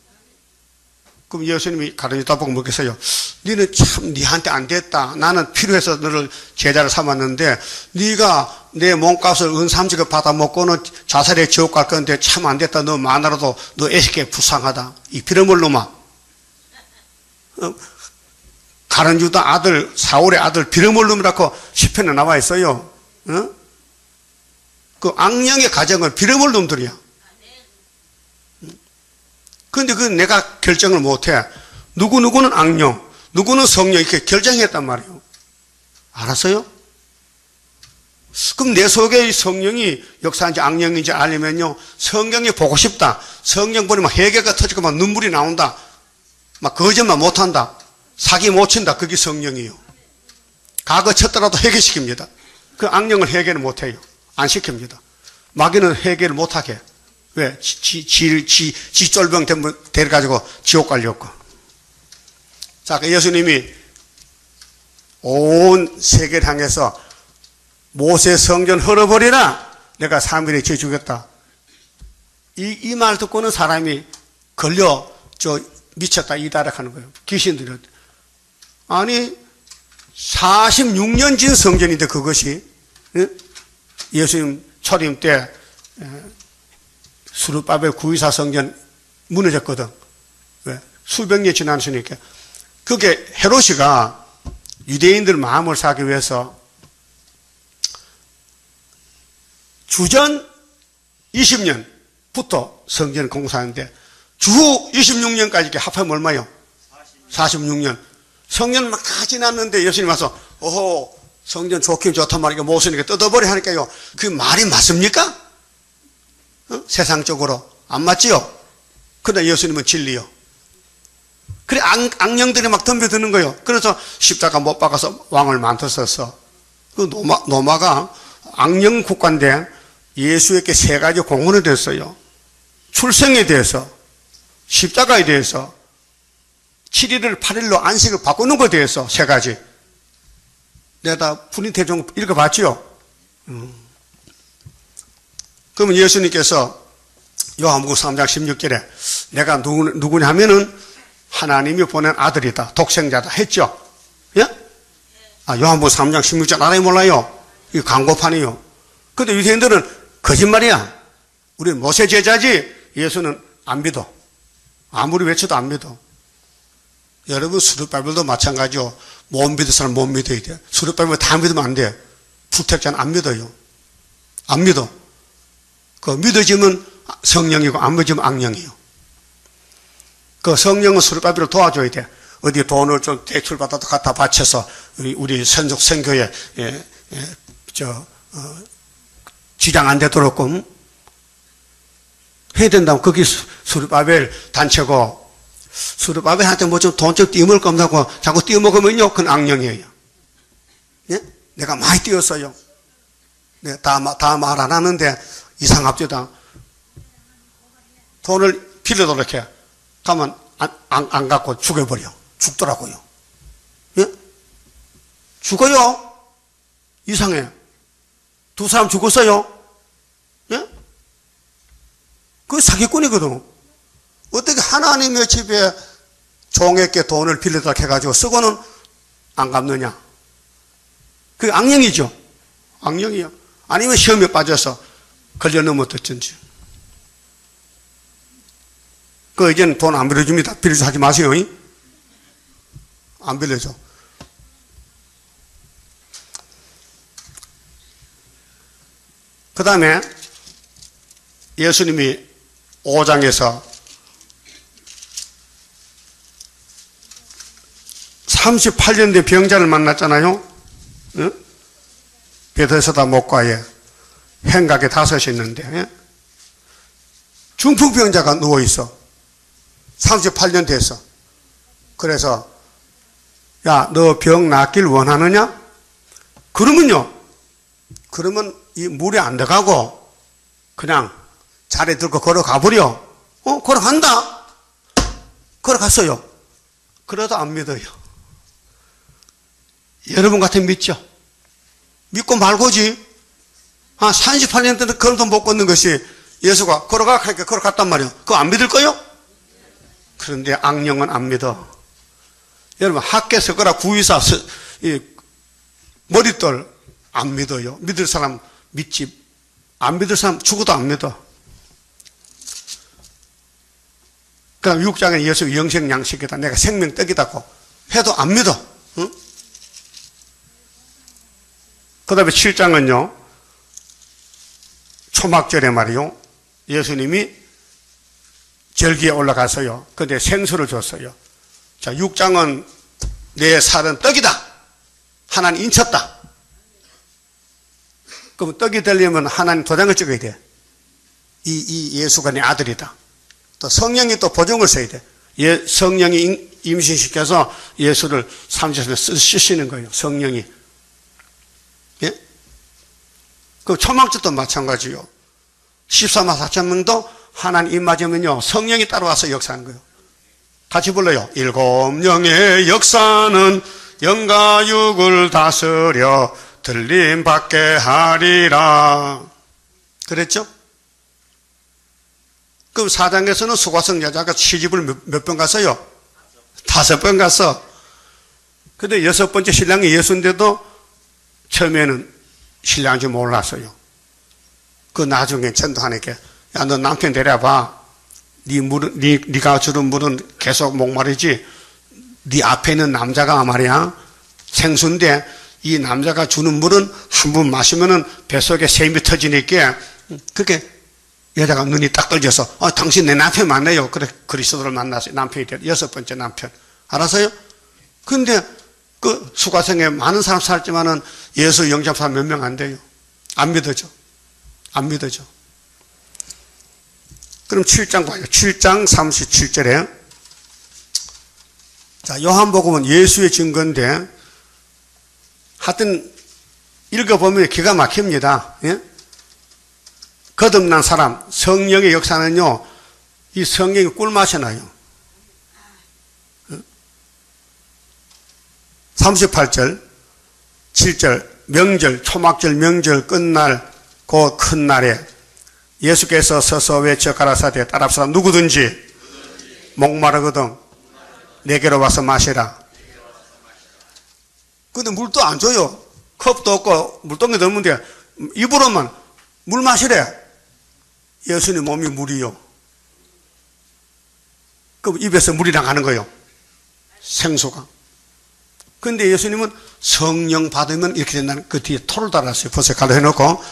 그럼 예수님이 가르치다 보고 뭐겠어요? 너는 참 니한테 안 됐다. 나는 필요해서 너를 제자를 삼았는데 네가 내 몸값을 은삼직을 받아 먹고는 자살에 지옥 갈 건데 참 안 됐다. 너 마나라도 너 애식에 불쌍하다. 이 빌어먹을 놈아. 가룟유다 아들 사울의 아들 빌어먹을 놈이라고 시편에 나와 있어요. 어? 그 악령의 가정은 빌어먹을 놈들이야. 그런데 그 내가 결정을 못해. 누구는 악령, 누구는 성령 이렇게 결정했단 말이에요. 알았어요? 그럼 내 속에 성령이 역사인지 악령인지 알려면요. 성경이 보고 싶다. 성경 보면 해결가 터지고 막 눈물이 나온다. 막 거짓말 못한다. 사기 못 친다. 그게 성령이에요. 과거 쳤더라도 해결시킵니다. 그 악령을 해결을 못해요. 안 시킵니다. 마귀는 해결을 못하게. 왜? 지 쫄병 데려가지고 지옥 가려고. 자, 그 예수님이 온 세계를 향해서 모세 성전 헐어버리라. 내가 3일에 죄 주겠다. 이 말 듣고는 사람이 걸려 미쳤다 이다락하는 거예요. 귀신들이. 아니 46년 진 성전인데 그것이 예수님 초림 때 수르바벨 구이사 성전 무너졌거든. 왜? 수백 년 지났으니까. 그게 헤롯이가 유대인들 마음을 사기 위해서 주전 20년부터 성전을 공사하는데 주후 26년까지 이렇게 합하면 얼마요? 46년. 성전 막 다 지났는데 예수님 와서 오호 성전 좋긴 좋단 말이야. 모세니까 뜯어버려 하니까요. 그 말이 맞습니까? 어? 세상적으로 안 맞지요? 그러나 예수님은 진리요. 그래 악령들이 막 덤벼드는 거예요. 그래서 십자가 못 박아서 왕을 만들었어. 그 노마가 악령 국가인데 예수에게 세 가지 공헌이 됐어요. 출생에 대해서, 십자가에 대해서, 7일을 8일로 안식을 바꾸는 것에 대해서 세 가지. 내가 분인태종 읽어봤지요? 그러면 예수님께서 요한복음 3장 16절에 내가 누구냐 하면은 하나님이 보낸 아들이다. 독생자다. 했죠? 예? 요한복음 3장 16절 알아요? 몰라요? 이거 광고판이요. 근데 유대인들은 거짓말이야. 우리 모세 제자지 예수는 안 믿어. 아무리 외쳐도 안 믿어. 여러분 수르바벨도 마찬가지요. 못 믿을 사람 못 믿어야 돼. 수르바벨 다 믿으면 안 돼. 부택자는 안 믿어요. 안 믿어. 그 믿어지면 성령이고 안 믿어지면 악령이에요. 그 성령은 수르바벨을 도와줘야 돼. 어디 돈을 좀 대출 받아서 갖다 바쳐서 우리 선교에 지장 안 되도록 해야 된다면 거기 수르바벨 단체고 수르바벨한테 뭐 좀 돈 좀 띄워먹을 겁니다고 자꾸 띄워먹으면요 그건 악령이에요. 예? 내가 많이 띄웠어요. 네, 다 말 안 하는데 이상합니다. 돈을 빌려도록 해. 가면 안 갖고 죽여버려. 죽더라고요. 예? 죽어요. 이상해. 두 사람 죽었어요. 예? 그게 사기꾼이거든. 어떻게 하나님의 집에 종에게 돈을 빌려달라고 해가지고 쓰고는 안 갚느냐. 그게 악령이죠. 악령이요. 아니면 시험에 빠져서 걸려 넘어졌든지. 그 이제는 돈 안 빌려줍니다. 빌려주지 마세요. 안 빌려줘. 그 다음에 예수님이 5장에서 38년 된 병자를 만났잖아요. 응? 베데스다 목가에 행각에 5이 있는데 중풍병자가 누워있어. 38년 됐어. 그래서 야, 너 병 낫길 원하느냐? 그러면 이 물에 안 들어가고 그냥 자리 들고 걸어가버려. 걸어간다. 걸어갔어요. 그래도 안 믿어요. 여러분 같으면 믿죠? 믿고 말고지. 38년 동안 걸어도 못 걷는 것이 예수가 걸어가 하니까 걸어갔단 말이에요. 그거 안 믿을 거요? 그런데 악령은 안 믿어. 여러분 학계 서거라 구의사 머릿돌 안 믿어요. 믿을 사람 믿지. 안 믿을 사람 죽어도 안 믿어. 그 다음 6장에 예수 영생양식이다. 내가 생명떡이다고 해도 안 믿어. 응? 그 다음에 7장은요. 초막절에 말이요. 예수님이 절기에 올라가서요. 근데 생수를 줬어요. 자, 6장은 내 살은 떡이다. 하나님 인쳤다. 그럼 떡이 되려면 하나님 도장을 찍어야 돼. 이 예수가 내 아들이다. 또 성령이 또 보증을 써야 돼. 성령이 임신시켜서 예수를 3절에 쓰시는 거예요. 성령이. 예? 그 초막절도 마찬가지요. 14만 4천 명도 하나님 입 맞으면요. 성령이 따라와서 역사하는 거예요. 같이 불러요. 일곱 영의 역사는 영과 육을 다스려 들림 받게 하리라. 그랬죠? 그럼 4장에서는 수고성 여자가 시집을 몇 번 갔어요? 5번 갔어. 근데 6번째 신랑이 예수인데도 처음에는 신랑인 줄 몰랐어요. 그 나중에 전도하니까 야, 너 남편 데려봐. 네가 주는 물은 계속 목마르지. 네 앞에 있는 남자가 말이야 생수인데 이 남자가 주는 물은 한 번 마시면은 뱃속에 샘이 터지니까 그렇게 여자가 눈이 딱 떨려서 당신 내 남편 맞네요. 그래 그리스도를 만났어요. 남편이 돼. 6번째 남편. 알았어요? 근데 그 수가성에 많은 사람 살지만은 예수 영접사 몇 명 안 돼요. 안 믿어져. 안 믿어져. 그럼 7장 봐요. 7장 37절에 자, 요한복음은 예수의 증거인데 하여튼 읽어보면 기가 막힙니다. 예? 거듭난 사람 성령의 역사는요 이 성령이 꿀맛이 나요. 38절 7절 명절 초막절 명절 끝날 그 큰 날에 예수께서 서서 외쳐 가라사대 따라 사람 누구든지 목마르거든 내게로 와서 마시라. 근데 물도 안 줘요. 컵도 없고 물동이도 없는데 입으로만 물 마시래. 예수님 몸이 물이요. 그럼 입에서 물이 나가는 거예요. 생수가. 근데 예수님은 성령 받으면 이렇게 된다는 그 뒤에 토를 달았어요. 벌써 가로 해놓고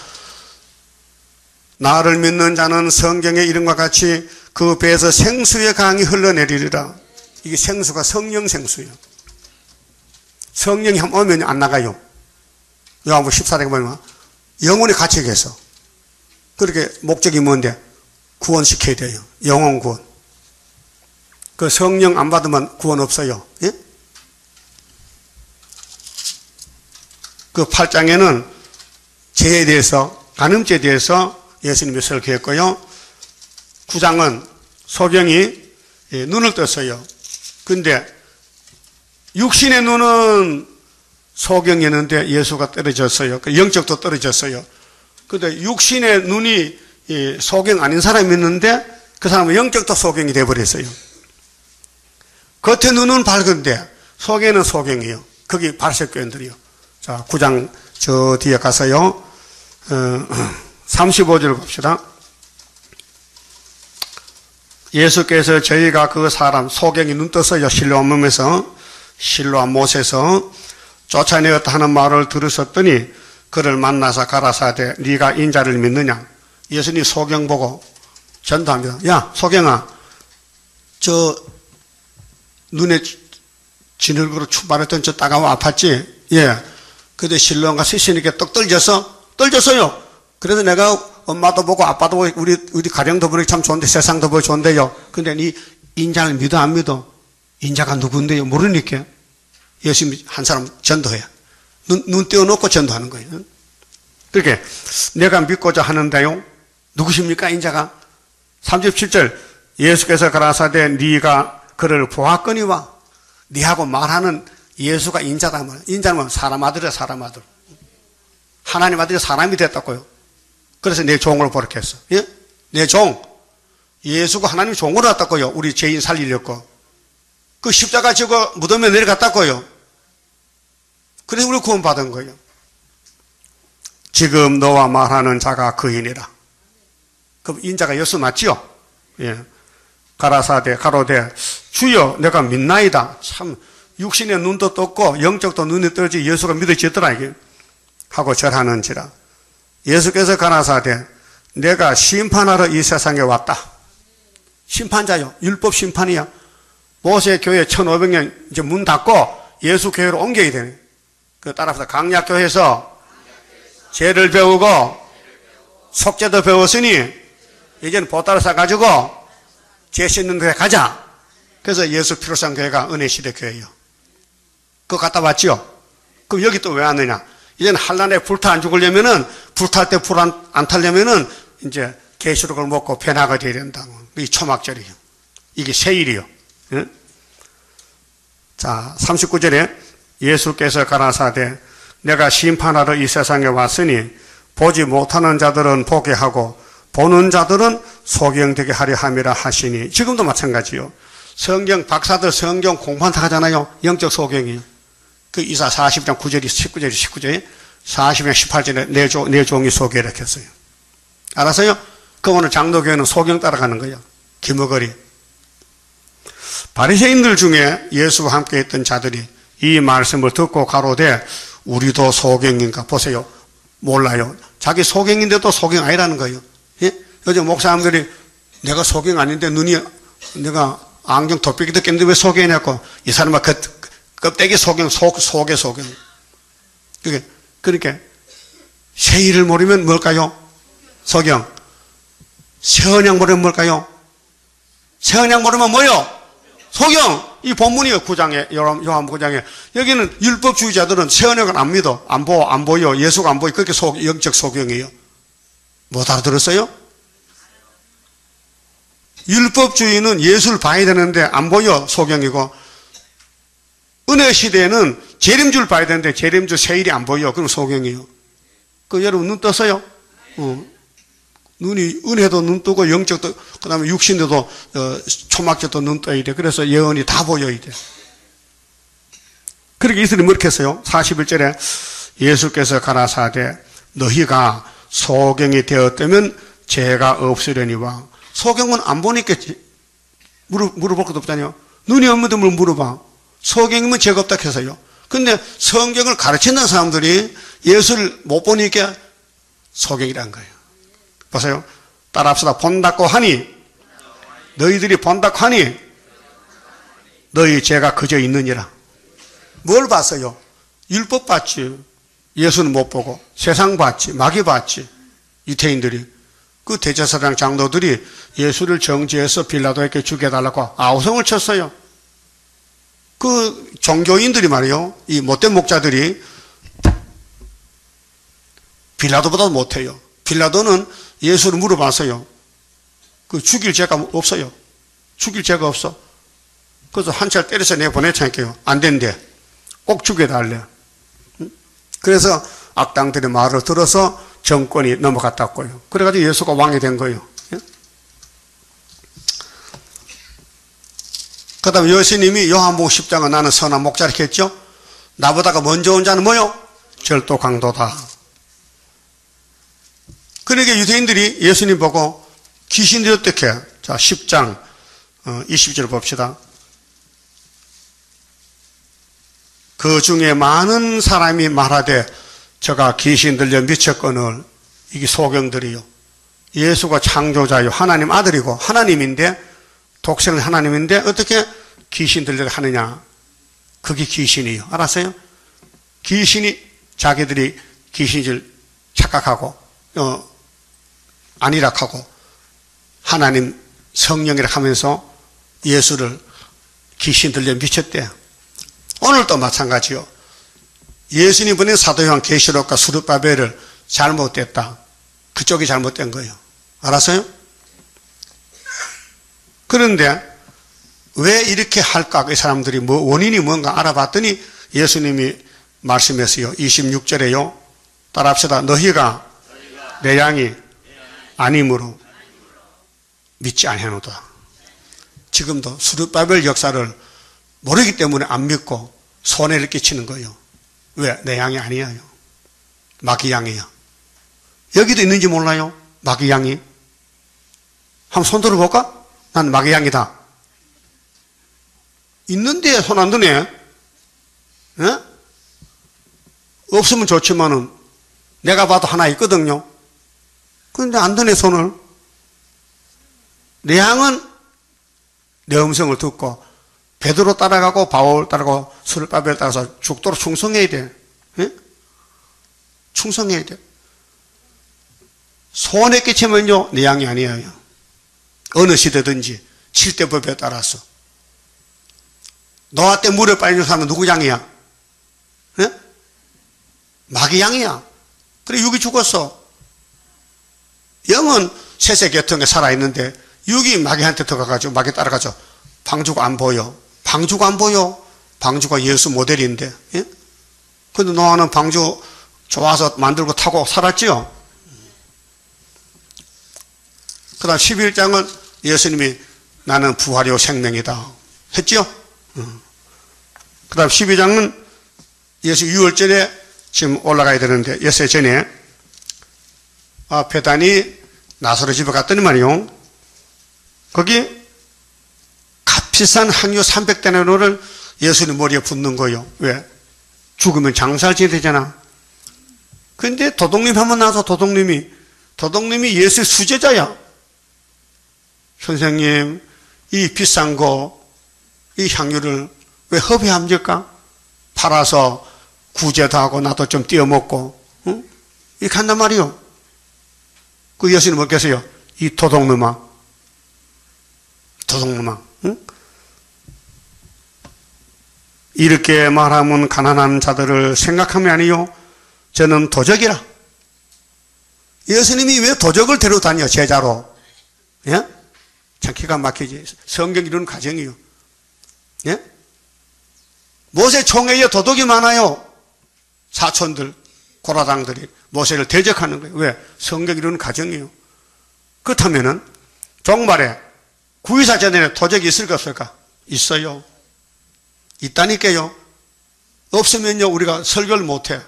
나를 믿는 자는 성경의 이름과 같이 그 배에서 생수의 강이 흘러내리리라. 이게 생수가 성령 생수예요. 성령이 한번 오면 안 나가요. 요한복음 14장에 보면 영혼이 갇혀 계셔. 그렇게 목적이 뭔데? 구원시켜야 돼요. 영혼 구원. 그 성령 안 받으면 구원 없어요. 예? 그 8장에는 죄에 대해서 간음죄에 대해서 예수님이 설교했고요. 9장은 소경이 눈을 떴어요. 근데 육신의 눈은 소경이었는데 예수가 떨어졌어요. 영적도 떨어졌어요. 근데 육신의 눈이 소경 아닌 사람이 있는데 그 사람은 영적도 소경이 되어버렸어요. 겉의 눈은 밝은데 속에는 소경이에요. 거기 바리새교인들이요. 자, 9장 저 뒤에 가서요. 35절 봅시다. 예수께서 저희가 그 사람 소경이 눈 떴어요. 실로암 몸에서 실로암 못에서 쫓아내었다 하는 말을 들으셨더니 그를 만나서 가라사대 네가 인자를 믿느냐. 예수님 소경 보고 전도합니다. 야 소경아, 저 눈에 진흙으로 출발했던 저 따가워 아팠지? 예. 근데 실로암 가서 있으니까 떡 떨졌어요. 그래서 내가 엄마도 보고 아빠도 보고 우리 가정도 보니 참 좋은데 세상도 보기 좋은데요. 근데 네 인자를 믿어 안 믿어? 인자가 누군데요? 모르니까 예수님 한 사람 전도해요. 눈 떼어놓고 전도하는 거예요. 그렇게 내가 믿고자 하는데요. 누구십니까 인자가? 37절 예수께서 가라사대 네가 그를 보았거니와. 네하고 말하는 예수가 인자다 말이야. 인자는 사람 아들이야. 사람 아들. 하나님 아들이 사람이 됐다고요. 그래서 내 종으로 버렸게 했어. 예? 내 종. 예수가 하나님 종으로 왔다고요. 우리 죄인 살리려고. 그 십자가 지고 무덤에 내려갔다고요. 그래서 우리 구원받은 거예요. 지금 너와 말하는 자가 그이니라. 그럼 인자가 예수 맞지요? 예. 가라사대 가로대 주여 내가 믿나이다. 참 육신의 눈도 떴고 영적도 눈이 떠지 예수가 믿어지더라 이게. 하고 절하는지라. 예수께서 가라사대 내가 심판하러 이 세상에 왔다. 심판자요. 율법 심판이야. 모세 교회 1500년 이제 문 닫고 예수 교회로 옮겨야 되네. 그 따라서 강약교회에서 죄를 배우고 속죄도 배웠으니 이제는 보따리 싸가지고 죄 씻는 데 가자. 그래서 예수 피로상 교회가 은혜시대 교회예요. 그거 갔다 왔죠? 그럼 여기 또 왜 왔느냐? 이제는 한란에 불타 안 죽으려면은 불탈 때 불 안 타려면은 이제 계시록을 먹고 변화가 되어야 된다고. 이 초막절이에요. 이게 세일이요. 예? 자, 39절에 예수께서 가라사대 내가 심판하러 이 세상에 왔으니 보지 못하는 자들은 보게 하고 보는 자들은 소경되게 하려 함이라 하시니. 지금도 마찬가지요. 성경 박사들 성경 공부한다 하잖아요. 영적 소경이요. 그 이사 40장 9절이 19절에 40장 18절에 내 종이 소개 이렇게 했어요. 알았어요? 그 오늘 장로교회는 소경 따라가는 거예요. 기머거리. 바리새인들 중에 예수와 함께 있던 자들이 이 말씀을 듣고 가로되 우리도 소경인가 보세요. 몰라요. 자기 소경인데도 소경 아니라는 거예요. 예? 요즘 목사님들이 내가 소경 아닌데 눈이 내가 안경 덮개도 꼈는데 왜 소경이냐고. 이 사람은 껍데기 소경, 속의 소경. 그러니까 세일을 모르면 뭘까요? 소경. 세언약 모르면 뭘까요? 세언약 모르면 뭐요? 소경. 이 본문이요. 9장에 요한 9장에 여기는 율법주의자들은 세언약은 안 믿어. 안 보여. 예수가 안 보여. 그렇게 영적 소경이에요. 못 알아들었어요? 율법주의는 예수를 봐야 되는데 안 보여. 소경이고 은혜 시대에는 재림주를 봐야 되는데 재림주 세일이 안 보여. 그럼 소경이에요. 그 여러분 눈 떴어요? 눈이 은혜도 눈 뜨고 영적도 그 다음에 육신에도 초막절도 눈 떠야 돼. 그래서 예언이 다 보여야 돼. 그렇게 이슬이 뭐렇게 했어요? 41절에 예수께서 가라사대 너희가 소경이 되었다면 죄가 없으려니와. 소경은 안 보니까 물어볼 것도 없잖아요. 눈이 없는데 뭘 물어봐. 소경이면 죄가 없다 해서요. 근데 성경을 가르치는 사람들이 예수를 못 보니까 소경이란 거예요. 보세요. 따라합시다. 본다고 하니 너희들이 본다고 하니 너희 죄가 그저 있느니라. 뭘 봤어요? 율법 봤지. 예수는 못 보고 세상 봤지. 마귀 봤지. 유태인들이. 그 대제사장 장로들이 예수를 정죄해서 빌라도에게 죽여달라고 아우성을 쳤어요. 그 종교인들이 말이요. 이 못된 목자들이 빌라도보다 못해요. 빌라도는 예수를 물어봤어요. 그 죽일 죄가 없어요. 죽일 죄가 없어. 그래서 한 차를 때려서 내보내자니까요. 안 된대. 꼭 죽여달래. 그래서 악당들의 말을 들어서 정권이 넘어갔다고요. 그래가지고 예수가 왕이 된 거예요. 그 다음에 예수님이 요한복음 10장은 나는 선한 목자 이렇게 했죠. 나보다가 먼저 온 자는 뭐요? 절도 강도다. 그러니까 유대인들이 예수님 보고 귀신들이 어떻게, 자, 10장 20절 봅시다. 그 중에 많은 사람이 말하되 저가 귀신 들려 미쳤거늘. 이게 소경들이요. 예수가 창조자요. 하나님 아들이고 하나님인데, 독생은 하나님인데 어떻게 귀신 들려 하느냐. 그게 귀신이요. 알았어요? 귀신이 자기들이 귀신을 착각하고 아니라 하고 하나님 성령이라 하면서 예수를 귀신 들려 미쳤대. 오늘도 마찬가지요. 예수님 보낸 사도요한 계시록과 수르바벨을 잘못됐다. 그쪽이 잘못된 거예요. 알았어요? 그런데 왜 이렇게 할까? 이 사람들이 원인이 뭔가 알아봤더니 예수님이 말씀했어요. 26절에요. 따라합시다. 너희가 내 양이 아님으로 믿지 아니하노다. 지금도 수르바벨 역사를 모르기 때문에 안 믿고 손해를 끼치는 거예요. 왜? 내 양이 아니에요. 마귀 양이에요. 여기도 있는지 몰라요? 마귀 양이. 한번 손 들어볼까? 난 마귀 양이다. 있는데 손 안 드네. 에? 없으면 좋지만은 내가 봐도 하나 있거든요. 그런데 안 드네 손을. 내 양은 내 음성을 듣고 베드로 따라가고 바울 따라가고 수르바벨 따라서 죽도록 충성해야 돼. 에? 충성해야 돼. 손에 끼치면요 내 양이 아니에요. 어느 시대든지 7대 법에 따라서. 노아 때 물에 빠진 사람은 누구 양이야? 에? 마귀 양이야. 그래 육이 죽었어. 영은 세세계통에 살아있는데 육이 마귀한테 들어가가지고 마귀 따라가죠. 방주가 안 보여. 방주가 안 보여. 방주가 예수 모델인데. 예? 근데 노아는 방주 좋아서 만들고 타고 살았지요. 그 다음 11장은 예수님이 나는 부활이요 생명이다 했죠. 그 다음 12장은 예수 6월절에 지금 올라가야 되는데 엿새 전에 베다니 나사로 집에 갔더니 말이요. 거기 값비싼 향유 300데나리온을 예수님 머리에 붓는 거예요. 왜? 죽으면 장사를 지어야 되잖아. 근데 도둑님 한번 나와서 도둑님이 예수의 수제자야. 선생님, 이 비싼 거, 이 향유를 왜 허비합니까? 팔아서 구제도 하고 나도 좀 띄어먹고, 응? 이렇게 한단 말이요. 그 예수님 어떻겠어요? 이 도둑놈아. 응? 이렇게 말하면 가난한 자들을 생각하면 아니요. 저는 도적이라. 예수님이 왜 도적을 데려다녀, 제자로? 예? 참 기가 막히지. 성경 이루는 과정이요. 예? 모세 총회에 도둑이 많아요. 사촌들, 고라당들이 모세를 대적하는 거예요. 왜? 성경 이루는 과정이요. 그렇다면은 종말에 구유사전에 도적이 있을까 없을까? 있어요. 있다니까요. 없으면요 우리가 설교를 못해.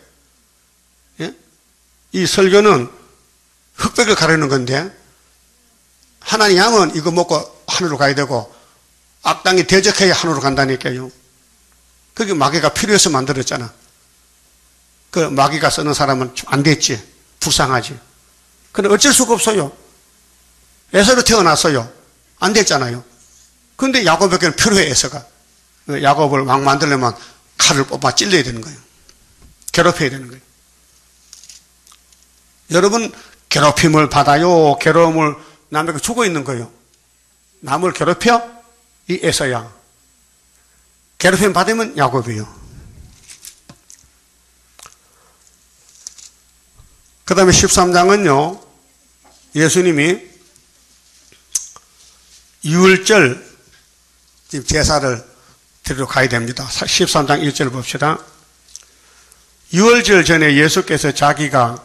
예? 이 설교는 흑백을 가르는 건데 하나님 양은 이거 먹고 하늘로 가야 되고 악당이 대적해야 하늘로 간다니까요. 그게 마귀가 필요해서 만들었잖아. 그 마귀가 쓰는 사람은 안 됐지. 불쌍하지. 근데 어쩔 수가 없어요. 에서로 태어났어요. 안 됐잖아요. 근데 야곱에게는 필요해, 에서가. 야곱을 막 만들려면 칼을 뽑아 찔러야 되는 거예요. 괴롭혀야 되는 거예요. 여러분, 괴롭힘을 받아요. 괴로움을 남에게 주고 있는 거예요. 남을 괴롭혀? 이 에서야. 괴롭힘 받으면 야곱이요. 그 다음에 13장은요, 예수님이 유월절 지금 제사를 드리러 가야 됩니다. 13장 1절 봅시다. 유월절 전에 예수께서 자기가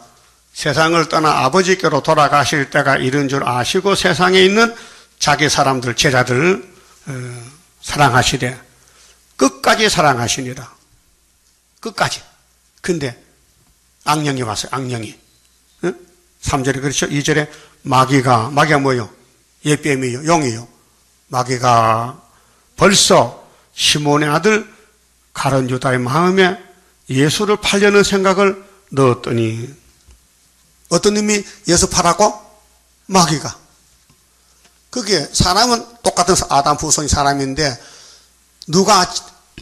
세상을 떠나 아버지께로 돌아가실 때가 이른 줄 아시고 세상에 있는 자기 사람들, 제자들을 사랑하시되 끝까지 사랑하시니라. 끝까지. 근데 악령이 왔어요. 악령이. 3절에 그렇죠. 2절에 마귀가 뭐예요? 예뱀이요, 용이요. 마귀가 벌써 시몬의 아들 가룟 유다의 마음에 예수를 팔려는 생각을 넣었더니, 어떤 놈이 예수 팔았고? 마귀가. 그게 사람은 똑같은 아담 후손이 사람인데 누가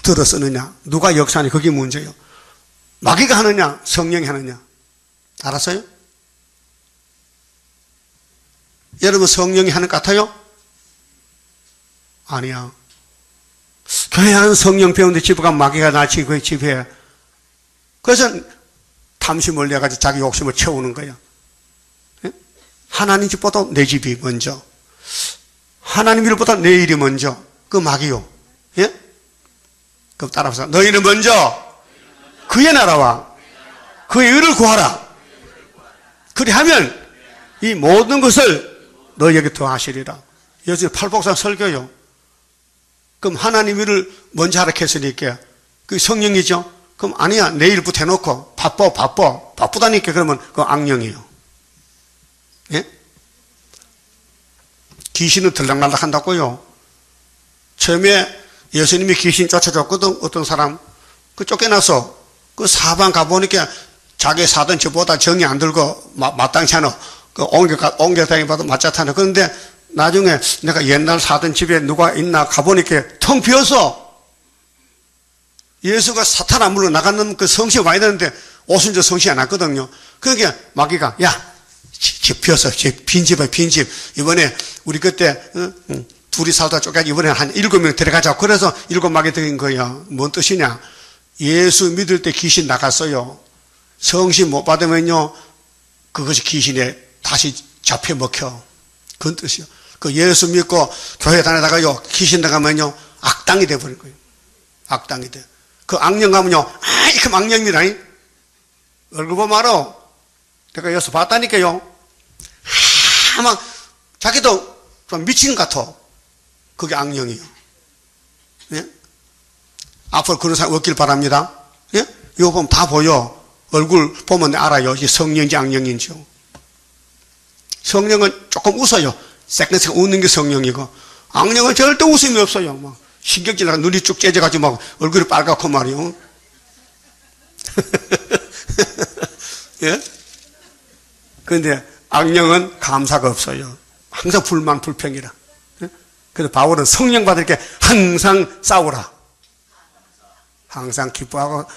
들어 쓰느냐, 누가 역사하냐, 그게 문제예요. 마귀가 하느냐, 성령이 하느냐. 알았어요? 여러분 성령이 하는 것 같아요? 아니야. 교회 하는 성령 배우는데 집에 가면 마귀가 나치 그 집에. 그래서 탐심을 내가지고 자기 욕심을 채우는 거야. 하나님 집보다 내 집이 먼저. 하나님 일보다 내 일이 먼저. 그 마귀요. 예? 그럼 따라서 너희는 먼저 그의 나라와 그의 의를 구하라. 그리 하면 이 모든 것을 너희에게 더하시리라. 요즘 팔복상 설교요. 그럼 하나님 일을 먼저 하라 했으니까 그 성령이죠. 그럼 아니야, 내 일부터 해놓고 바쁘다니까. 그러면 그 악령이에요. 예? 귀신은 들락날락 한다고요. 처음에 예수님이 귀신 쫓아줬거든. 어떤 사람 그 쫓겨나서 그 사방 가보니까 자기 사던 집보다 정이 안 들고 마땅치 않아. 그 옮겨다니봐도 맞자타네. 그런데 나중에 내가 옛날 사던 집에 누가 있나 가보니까 텅 비어서 예수가 사탄 안 물러 나가는 그 성시가 많이 되는데 오순절 성시 안 왔거든요. 그러니까 마귀가 야, 집 비어서 빈 집이야, 빈 집. 이번에 우리 그때 둘이 살다 쫓겨가지고 이번에 한 7명 데려가자고. 그래서 7마귀 들인 거야. 뭔 뜻이냐? 예수 믿을 때 귀신 나갔어요. 성시 못 받으면요, 그것이 귀신에 다시 잡혀 먹혀. 그런 뜻이요. 그 예수 믿고 교회 다니다가요, 귀신 나가면요, 악당이 돼버린 거예요. 악당이 돼. 그 악령 가면요, 이렇게 악령이라니. 얼굴 보면 알아. 내가 여기서 봤다니까요. 막 자기도 좀 미친 것 같아. 그게 악령이에요. 예? 앞으로 그런 사람 없길 바랍니다. 예? 이거 보면 다 보여. 얼굴 보면 알아요. 이게 성령인지 악령인지요. 성령은 조금 웃어요. 새끈새끈 웃는 게 성령이고, 악령은 절대 웃음이 없어요. 막 신경질 나가 눈이 쭉 째져가지고 막 얼굴이 빨갛고 말이요. 예? 그런데 악령은 감사가 없어요. 항상 불만 불평이라. 예? 그래서 바울은 성령 받을 게 항상 싸우라. 항상 기뻐하고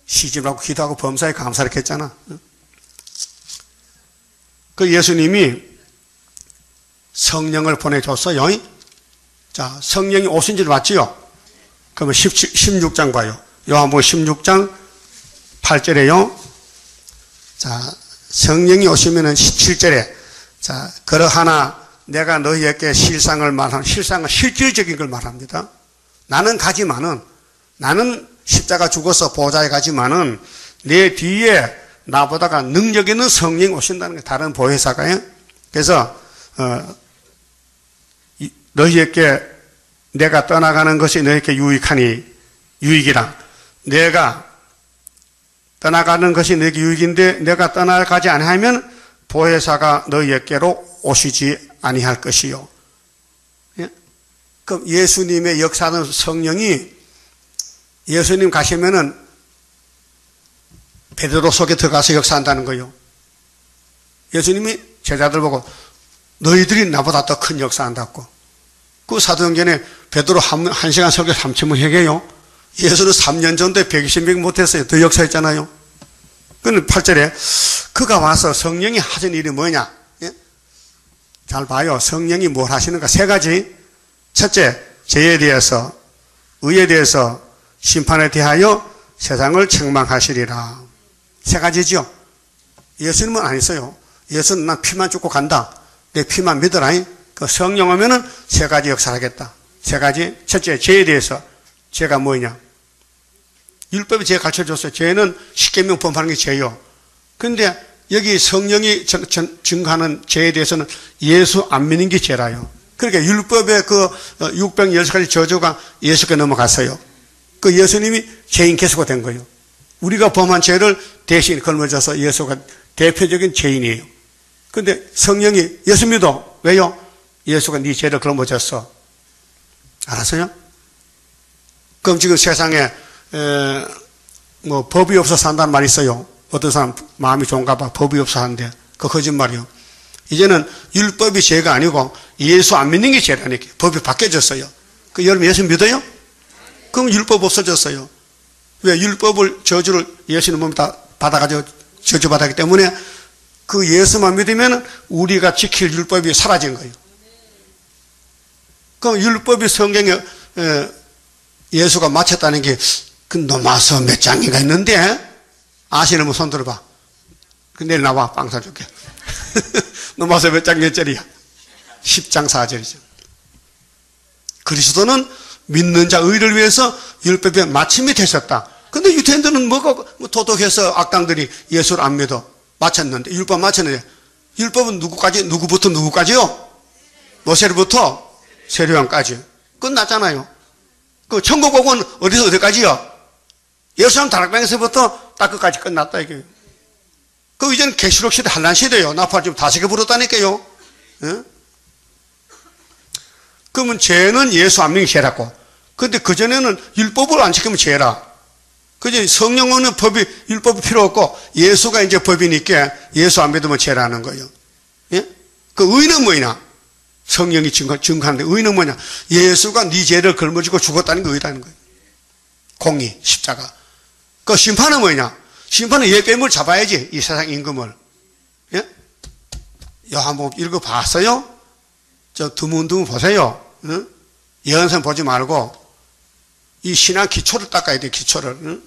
시집하고 기도하고 범사에 감사를 했잖아. 그 예수님이 성령을 보내줬어요. 자, 성령이 오신 줄 맞지요? 그러면 16장 봐요. 요한복음 16장 8절에요. 자, 성령이 오시면은 17절에, 자, 그러하나 내가 너희에게 실상을 말하는, 실상은 실질적인 걸 말합니다. 나는 가지만은, 나는 십자가 죽어서 보좌에 가지만은 내 뒤에 나보다가 능력 있는 성령이 오신다는 게 다른 보혜사가요. 그래서 너희에게 내가 떠나가는 것이 너희에게 유익하니, 유익이라. 내가 떠나가는 것이 너희에게 유익인데 내가 떠나가지 아니하면 보혜사가 너희에게로 오시지 아니할 것이요. 예? 그럼 예수님의 역사하는 성령이, 예수님 가시면은 베드로 속에 들어가서 역사한다는 거예요. 예수님이 제자들 보고 너희들이 나보다 더 큰 역사한다고. 그 사도행전에 베드로 한 시간 설교 3천문 회개요. 예수는 3년 전에 120명 못했어요. 더 역사했잖아요. 그는 8절에 그가 와서 성령이 하신 일이 뭐냐? 예? 잘 봐요. 성령이 뭘 하시는가? 세 가지. 첫째, 죄에 대해서, 의에 대해서, 심판에 대하여 세상을 책망하시리라. 세 가지죠. 예수님은 안 했어요. 예수는 난 피만 죽고 간다. 내 피만 믿어라. 그 성령 오면은 세 가지 역사를 하겠다. 세 가지. 첫째, 죄에 대해서. 죄가 뭐냐? 율법이 죄 가르쳐줬어요. 죄는 십계명 범하는 게 죄요. 그런데 여기 성령이 증거하는 죄에 대해서는 예수 안 믿는 게 죄라요. 그러니까 율법의 그 610가지 저주가 예수께 넘어갔어요. 그 예수님이 죄인 개수가 된 거예요. 우리가 범한 죄를 대신 걸머져서 예수가 대표적인 죄인이에요. 근데 성령이 예수 믿어. 왜요? 예수가 네 죄를 걸어모셨어. 알았어요? 그럼 지금 세상에 뭐 법이 없어 산다는 말이 있어요. 어떤 사람 마음이 좋은가 봐. 법이 없어 하는데 그거 거짓말이요. 이제는 율법이 죄가 아니고 예수 안 믿는 게 죄라니까. 법이 바뀌어졌어요. 그 여러분 예수 믿어요? 그럼 율법 없어졌어요. 왜? 율법을 저주를 예수님 몸에 다 받아가지고 저주받았기 때문에 그 예수만 믿으면 우리가 지킬 율법이 사라진 거예요. 그럼 율법이 성경에 예수가 마쳤다는 게 그 로마서 몇 장인가 있는데 아시는 분 손 들어봐. 내일 나와 빵 사줄게. 로마서 몇 장 몇 절이야? 10장 4절이죠. 그리스도는 믿는 자 의를 위해서 율법의 마침이 되셨다. 근데 유대인들은 뭐가 도덕해서 악당들이 예수를 안 믿어. 마쳤는데, 율법 마쳤는데, 율법은 누구부터 누구까지요? 모세로부터 세례요한까지. 끝났잖아요. 그 천국복은 어디서 어디까지요? 예루살렘 다락방에서부터 딱 끝까지 끝났다, 이게. 그 이제는 계시록 시대, 한란 시대요. 나팔 좀 다시게 불었다니까요. 예? 그러면 죄는 예수 안 믿는 게 죄라고. 근데 그전에는 율법을 안 지키면 죄라. 그죠? 성령 없는 율법이 필요 없고, 예수가 이제 법이니까 예수 안 믿으면 죄라는 거예요. 예? 그 의는 뭐냐? 성령이 증거하는데 의는 뭐냐? 예수가 네 죄를 걸머지고 죽었다는 게 의라는 거예요. 공의, 십자가. 그 심판은 뭐냐? 심판은 예배물 잡아야지, 이 세상 임금을. 예? 한번 읽어봤어요? 저 드문드문 보세요. 응? 예언선 보지 말고 이 신앙 기초를 닦아야 돼, 기초를. 응?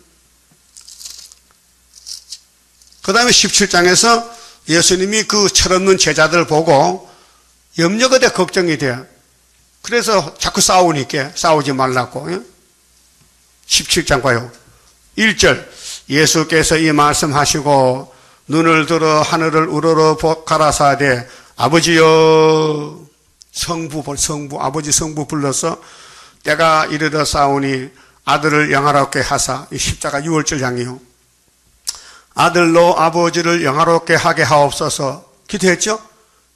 그 다음에 17장에서 예수님이 그 철없는 제자들 보고 염려가 돼, 걱정이 돼. 그래서 자꾸 싸우니까 싸우지 말라고. 응? 17장 봐요. 1절 예수께서 이 말씀하시고 눈을 들어 하늘을 우러러 가라사대 아버지여 아버지 성부 불러서 때가 이르러 싸우니 아들을 영화롭게 하사, 이 십자가 6월절 향이요. 아들로 아버지를 영화롭게 하게 하옵소서. 기도했죠?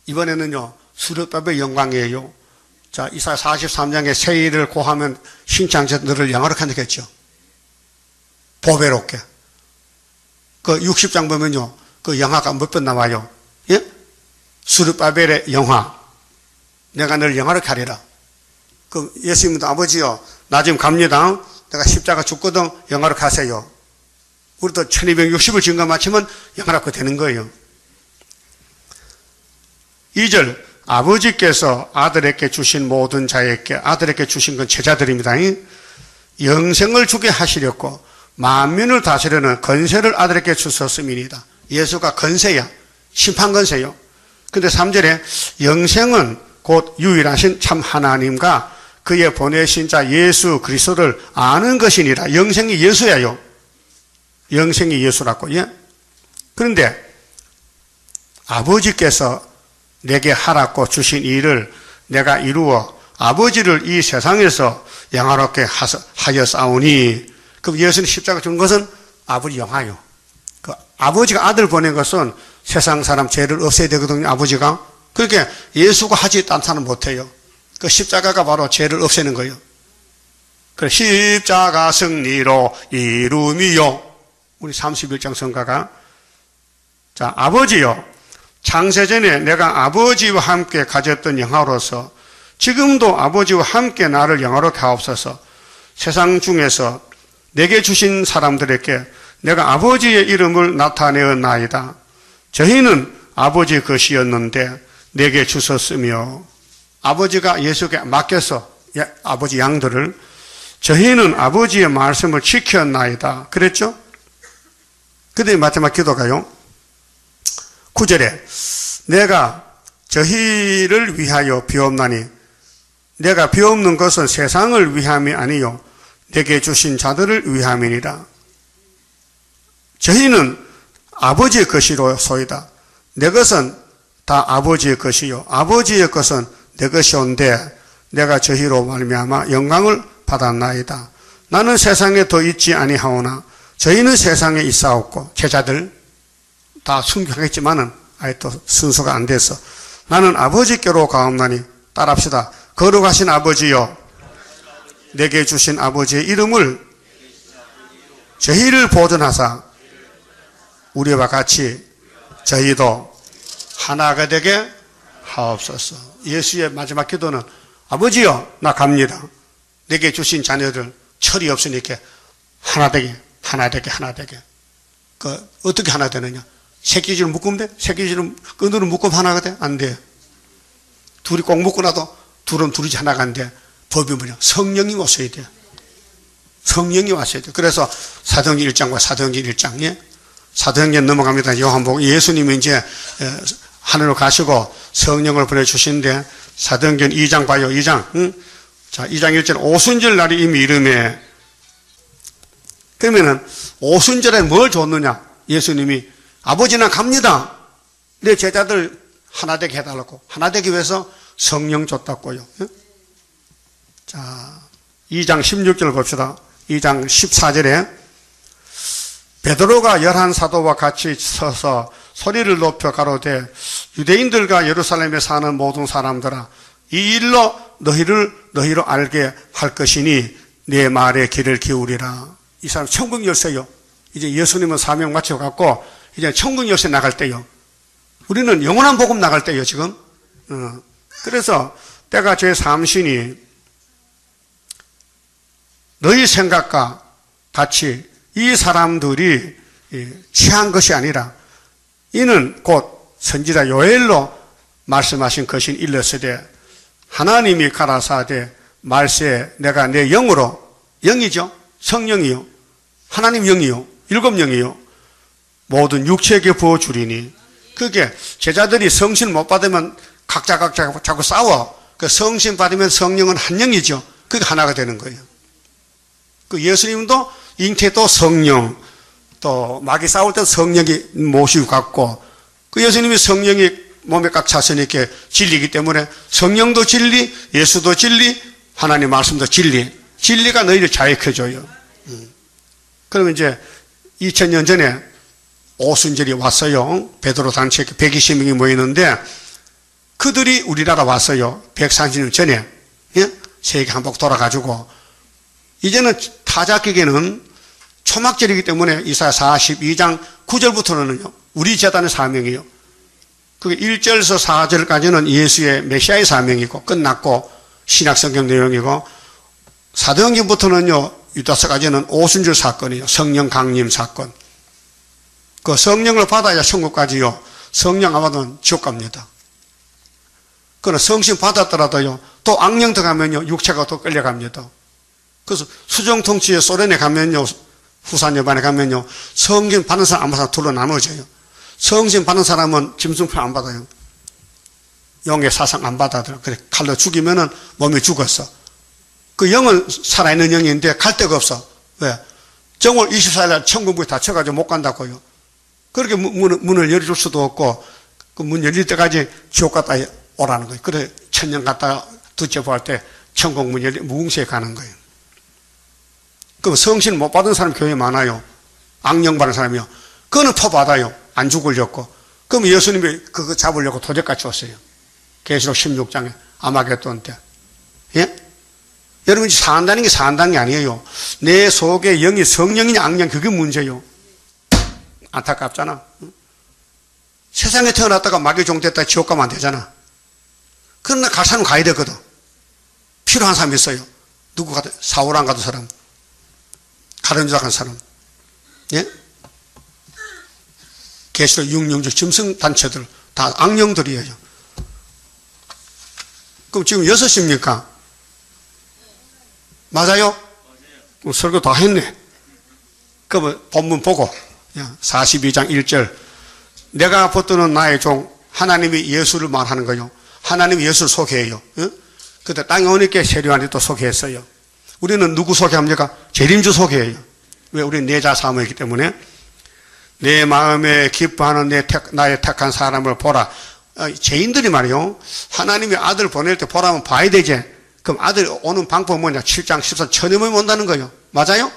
이번에는요, 수르밥의 영광이에요. 자, 이사야 43장에 새 일을 고하면 신창자들을 영화롭게 한다고 했죠. 보배롭게. 그 60장 보면요, 그 영화가 몇 번 나와요. 예? 수르바벨의 영화. 내가 너를 영화롭게 하리라. 그 예수님도 아버지요, 나 지금 갑니다. 내가 십자가 죽거든 영화롭게 하세요. 우리도 1260을 증거 마치면 영화롭게 되는 거예요. 2절 아버지께서 아들에게 주신 모든 자에게, 아들에게 주신 건 제자들입니다. 영생을 주게 하시렸고 만민을 다스리는 건세를 아들에게 주셨음이니이다. 예수가 건세야. 심판 건세요. 근데 3절에 영생은 곧 유일하신 참 하나님과 그의 보내신 자 예수 그리스도를 아는 것이니라. 영생이 예수야요. 영생이 예수라고. 예? 그런데 아버지께서 내게 하라고 주신 일을 내가 이루어 아버지를 이 세상에서 영화롭게 하였사오니. 그럼 예수님 십자가 준 것은 아버지 영화요. 그 아버지가 아들 보낸 것은 세상 사람 죄를 없애야 되거든요, 아버지가. 그러니까 예수가 하지 딴 사람 못해요. 그 십자가가 바로 죄를 없애는 거예요. 그 십자가 승리로 이루미요. 우리 31장 성가가. 자, 아버지요. 창세전에 내가 아버지와 함께 가졌던 영화로서 지금도 아버지와 함께 나를 영화롭게 하옵소서. 세상 중에서 내게 주신 사람들에게 내가 아버지의 이름을 나타내었나이다. 저희는 아버지 것이었는데 내게 주셨으며, 아버지가 예수께 맡겨서 아버지 양들을, 저희는 아버지의 말씀을 지켰나이다. 그랬죠? 그때 마지막 기도가요. 9절에 내가 저희를 위하여 비옵나니, 내가 비옵는 것은 세상을 위함이 아니요 내게 주신 자들을 위함이니라. 저희는 아버지의 것이로소이다. 내 것은 다 아버지의 것이요 아버지의 것은 내 것이온데 내가 저희로 말미암아 영광을 받았나이다. 나는 세상에 더 있지 아니하오나 저희는 세상에 있사옵고. 제자들 다 순교하겠지만은 아이 또 순서가 안 됐어. 나는 아버지께로 가옵나니 따라합시다. 거룩하신 아버지여, 내게 주신 아버지의 이름을 저희를 보존하사 우리와 같이 저희도 하나가 되게 하옵소서. 예수의 마지막 기도는 아버지여, 나 갑니다. 내게 주신 자녀들 철이 없으니까 하나 되게, 하나 되게, 하나 되게. 어떻게 하나 되느냐? 새끼줄을 묶으면 돼? 새끼줄을 끈으로 묶으면 하나가 돼? 안 돼. 둘이 꼭 묶고 나도 둘이 하나가 안 돼. 법이 뭐냐? 성령이 오셔야 돼. 성령이 왔어야 돼. 그래서 사도행전 1장과 사도행전 1장에 사도행전 넘어갑니다. 요한복음 예수님이 이제 하늘로 가시고 성령을 보내주신데 사도행전 2장 봐요. 2장. 응? 자, 2장 1절 오순절 날이 이미 이름에 그러면은 오순절에 뭘 줬느냐? 예수님이 아버지나 갑니다. 내 제자들 하나 되게 해달라고. 하나 되기 위해서 성령 줬다고요. 응? 자, 2장 16절 봅시다. 2장 14절에 베드로가 11사도와 같이 서서 소리를 높여 가로되 유대인들과 예루살렘에 사는 모든 사람들아, 이 일로 너희로 알게 할 것이니 내 말에 귀를 기울이라. 이 사람 천국 열쇠요. 이제 예수님은 사명 마쳐갖고 이제 천국 열쇠 나갈 때요. 우리는 영원한 복음 나갈 때요 지금. 그래서 때가 제 삼신이 너희 생각과 같이 이 사람들이 취한 것이 아니라 이는 곧 선지자 요엘로 말씀하신 것인 일렀으되 하나님이 가라사대 말세 내가 내 영으로, 영이죠, 성령이요, 하나님 영이요, 일곱 영이요, 모든 육체에게 부어주리니. 그게 제자들이 성신 못 받으면 각자 자꾸 싸워. 그 성신 받으면 성령은 한 영이죠. 그게 하나가 되는 거예요. 그 예수님도 잉태도 성령, 또 마귀 싸울 때 성령이 모시고 갔고, 그 예수님이 성령이 몸에 꽉 찼으니까 진리이기 때문에 성령도 진리, 예수도 진리, 하나님 말씀도 진리. 진리가 너희를 자유케줘요. 그러면 이제 2000년 전에 오순절이 왔어요. 베드로 단체 120명이 모이는데 그들이 우리나라 왔어요. 130년 전에. 예? 세계 한복 돌아가지고 이제는 타작기계는 초막절이기 때문에 이사야 42장 9절부터는요 우리 재단의 사명이에요. 그게 1절에서 4절까지는 예수의 메시아의 사명이고 끝났고 신약성경 내용이고, 사도행전부터는요 유다서까지는 오순절 사건이에요. 성령 강림 사건. 그 성령을 받아야 천국 가지요. 성령 안 받으면 지옥 갑니다. 그러나 성신 받았더라도요 또 악령 들어가면요 육체가 또 끌려갑니다. 그래서 수정통치에 소련에 가면요, 후산여반에 가면요, 성신 받는 사람 안 받는 사람 둘로 나눠져요. 성신 받는 사람은 짐승표 안 받아요. 영의 사상 안 받아들어. 그래, 칼로 죽이면은 몸이 죽었어. 그 영은 살아있는 영인데 갈 데가 없어. 왜? 정월 24일 천국문이 닫혀가지고 못 간다고요. 그렇게 문을 열어줄 수도 없고, 그 문 열릴 때까지 지옥 갔다 오라는 거예요. 그래, 천년 갔다가 두째 보할 때 천국문 열리, 무궁시에 가는 거예요. 그럼 성신 못 받은 사람 교회 많아요. 악령 받은 사람이요. 그거는 퍼받아요. 안 죽으려고. 그럼 예수님이 그거 잡으려고 도적같이 왔어요. 계시록 16장에 아마겟돈 때. 예? 여러분 산다는 게 산다는 게 아니에요. 내 속에 영이 성령이냐 악령, 그게 문제예요. 안타깝잖아. 세상에 태어났다가 마귀 종 됐다가 지옥 가면 안 되잖아. 그러나 갈 사람은 가야 되거든. 필요한 사람이 있어요. 누구 가도, 사울 안 가도 사람, 가룟유다 간 사람, 예? 계시록 6영적 짐승 단체들 다 악령들이에요. 그럼 지금 6시입니까? 맞아요? 설교 다 했네. 그러면 본문 보고 42장 1절 내가 붙드는 나의 종 하나님이 예수를 말하는 거요. 하나님이 예수를 소개해요. 그때 땅에 오니까 세례요한이 또 소개했어요. 우리는 누구 소개합니까? 재림주 소개해요. 왜? 우리는 내자 사모이기 때문에. 내 마음에 기뻐하는 나의 택한 사람을 보라. 죄인들이 말이요, 하나님이 아들 보낼 때 보라면 봐야 되지. 그럼 아들 오는 방법은 뭐냐? 7장 14 천여명이 온다는 거예요. 맞아요?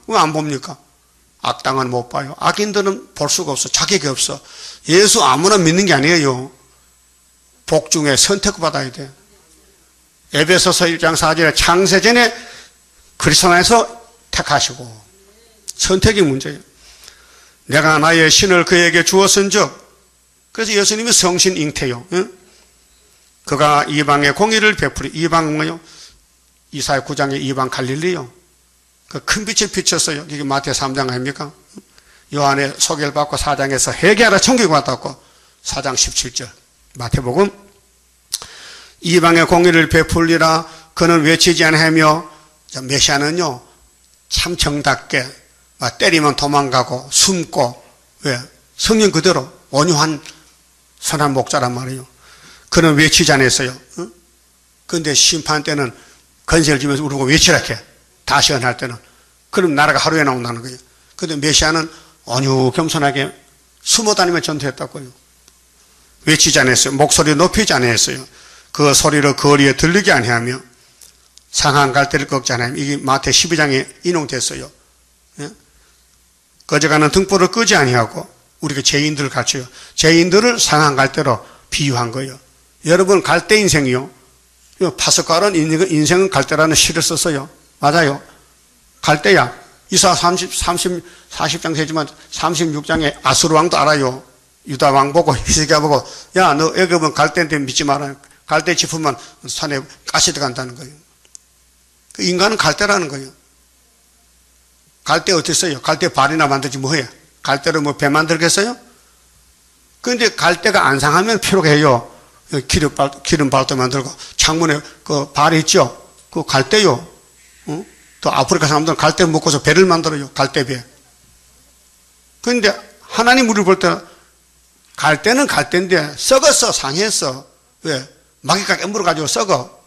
왜 안 봅니까? 악당은 못 봐요. 악인들은 볼 수가 없어. 자격이 없어. 예수 아무나 믿는 게 아니에요. 복 중에 선택받아야 돼. 에베소서 1장 4절에 창세전에 그리스도 안에서 택하시고 선택이 문제예요. 내가 나의 신을 그에게 주었은즉, 그래서 예수님이 성신 잉태요. 응? 그가 이방의 공의를 베풀이. 이방은 뭐요? 이사야 9장의 이방 갈릴리요. 그 큰 빛을 비쳤어요. 이게 마태 3장 아닙니까? 요한의 소개를 받고 4장에서 회개하라 천국에 왔다고 4장 17절 마태복음. 이방의 공의를 베풀리라. 그는 외치지 아니하며, 메시아는요 참 정답게 때리면 도망가고 숨고, 왜? 성령 그대로 온유한 선한 목자란 말이에요. 그는 외치지 않았어요. 그런데 심판 때는 건세를 주면서 우리가 외치라 해. 다시 연할 때는. 그럼 나라가 하루에 나온다는 거예요. 그런데 메시아는 온유 겸손하게 숨어 다니며 전투했다고요. 외치지 않았어요. 목소리 높이지 않았어요. 그 소리를 거리에 들리게 아니하며 상한 갈대를 꺾지 않으며. 이게 마태 12장에 인용됐어요. 예? 꺼져가는 등불을 끄지 아니하고. 우리가 죄인들을 가르쳐요. 죄인들을 상한 갈대로 비유한 거예요. 여러분 갈대 인생이요. 파스칼은 인생은 갈대라는 시를 썼어요. 맞아요. 갈대야. 이사 40장 되지만 36장에 아수르 왕도 알아요. 유다 왕 보고 히스기야 보고, 야, 너 애굽은 갈대인데 믿지 마라. 갈대 짚으면 산에 가시 들어간다는 거예요. 그 인간은 갈대라는 거예요. 갈대 어떻게 써요? 갈대 발이나 만들지 뭐해? 갈대로 뭐 배 만들겠어요? 그런데 갈대가 안 상하면 피로가 해요. 기름발도 만들고, 창문에 그 발이 있죠? 그 갈대요. 또 아프리카 사람들은 갈대 먹고서 배를 만들어요. 갈대배. 그런데 하나님 우리를 볼 때는 갈대는 갈대인데 썩었어. 상했어. 왜? 마귀가 깨물어가지고 썩어.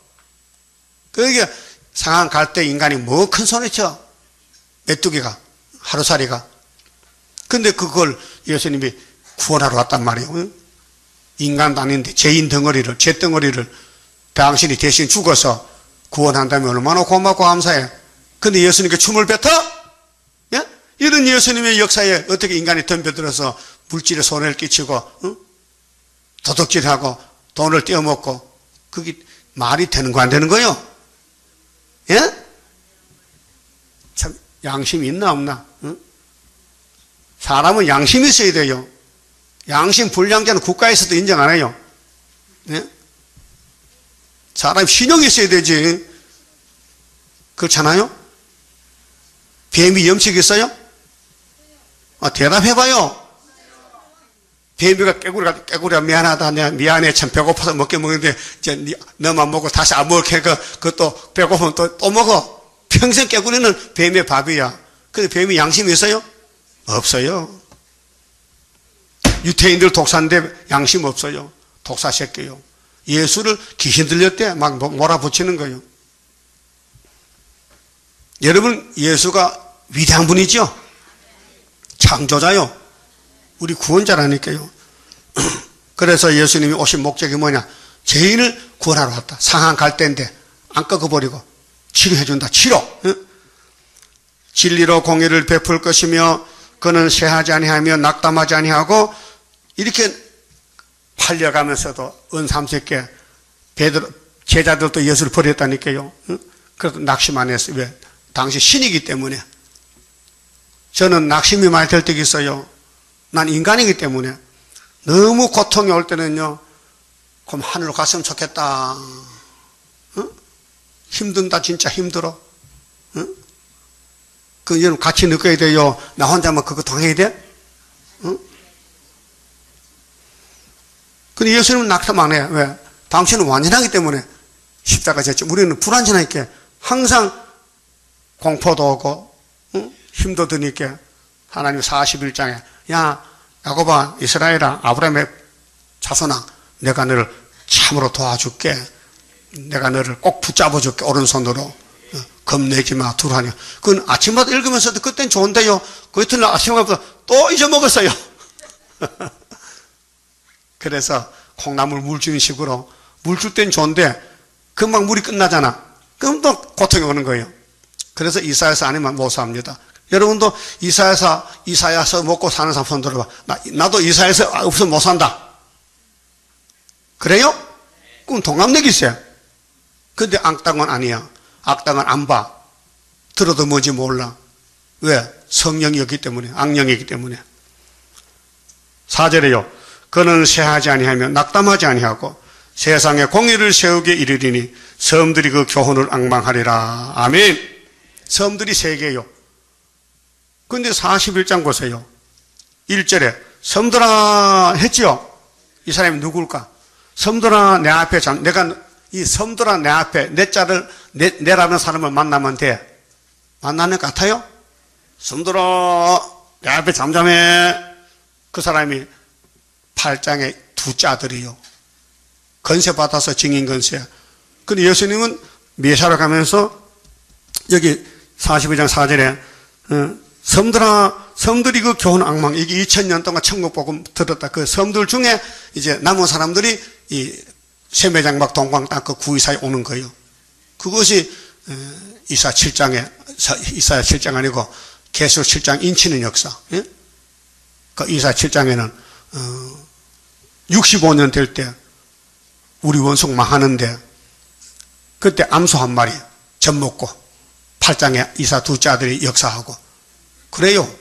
그게 상한 갈대 인간이 뭐 큰 손에 쳐. 메뚜기가, 하루살이가. 근데 그걸 예수님이 구원하러 왔단 말이에요. 인간도 아닌데 죄인 덩어리를, 죄 덩어리를 당신이 대신 죽어서 구원한다면 얼마나 고맙고 감사해. 근데 예수님께 춤을 뱉어? 예? 이런 예수님의 역사에 어떻게 인간이 덤벼들어서 물질에 손해를 끼치고, 응? 도둑질하고 돈을 떼어먹고, 그게 말이 되는 거 안 되는 거요? 예? 참 양심이 있나 없나? 응? 사람은 양심이 있어야 돼요. 양심 불량자는 국가에서도 인정 안 해요. 예? 사람이 신용이 있어야 되지. 그렇잖아요? 뱀이 염색이 있어요? 대답해봐요. 뱀이가 깨구리가 미안하다. 내가 미안해. 참 배고파서 먹게 먹는데, 이제 너만 먹고 다시 안 먹게 그것도 배고프면 또 먹어. 평생 깨구리는 뱀의 밥이야. 근데 뱀이 양심이 있어요? 없어요. 유태인들 독사인데 양심 없어요. 독사 새끼요. 예수를 귀신 들렸대 막 몰아붙이는 거예요. 여러분, 예수가 위대한 분이죠? 창조자요. 우리 구원자라니까요. 그래서 예수님이 오신 목적이 뭐냐? 죄인을 구원하러 왔다. 상한 갈대인데 안 꺾어버리고 치료해준다. 치료. 진리로 공의를 베풀 것이며 그는 쇠하지 아니하며 낙담하지 아니하고. 이렇게 팔려가면서도 은삼십개 제자들도 예수를 버렸다니까요. 그래도 낙심 안 했어요. 왜? 당시 신이기 때문에. 저는 낙심이 많이 될 때가 있어요. 난 인간이기 때문에. 너무 고통이 올 때는요, 그럼 하늘로 갔으면 좋겠다. 힘든다. 진짜 힘들어. 그 여러분 같이 느껴야 돼요. 나 혼자만 그거 당해야 돼? 근데 예수님은 낙담 안 해요. 왜? 당신은 완전하기 때문에 십자가 졌죠. 우리는 불완전하니까 항상 공포도 오고, 힘도 드니까 하나님 41장에, 야, 야곱아, 이스라엘아, 아브라함의 자손아, 내가 너를 참으로 도와줄게. 내가 너를 꼭 붙잡아줄게. 오른손으로. 겁내지 마. 두라니. 그건 아침마다 읽으면서도 그땐 좋은데요. 그 이튿날 아침마다 또 잊어먹었어요. 그래서 콩나물 물 주는 식으로 물 줄 땐 좋은데 금방 물이 끝나잖아. 그럼 또 고통이 오는 거예요. 그래서 이사야서 아니면 모사합니다. 여러분도 이사야서 먹고 사는 사람 손 들어봐. 나도 이사야서 없으면 못 산다. 그래요? 그럼 동갑내기 있어요. 근데 악당은 아니야. 악당은 안 봐. 들어도 뭔지 몰라. 왜? 성령이었기 때문에, 악령이기 때문에. 4절에요. 그는 쇠하지 아니하며 낙담하지 아니하고 세상에 공의를 세우게 이르리니 섬들이 그 교훈을 앙망하리라. 아멘. 섬들이 세 개요. 근데 41장 보세요. 1절에 섬들아 했지요. 이 사람이 누굴까? 섬들아 내 앞에 내가 이 섬들아 내 앞에 내라는 사람을 만나면 돼. 만나는 것 같아요? 섬들아 내 앞에 잠잠해. 그 사람이 8장에 두 짜들이요. 건세 받아서 증인 건세. 근데 예수님은 메시아로 가면서 여기 42장 4절에 섬들이 그 교훈 악망, 이게 2000년 동안 천국 복음 들었다. 그 섬들 중에 이제 남은 사람들이 이 세매장막 동광 땅 그 구이사에 오는 거예요. 그것이 이사야 7장 아니고 계시록 7장 인치는 역사. 예? 그 이사야 7장에는 65년 될 때 우리 원속 망하는데 그때 암소 한 마리 젖 먹고 8장에 이사 둘째 아들이 역사하고 그래요.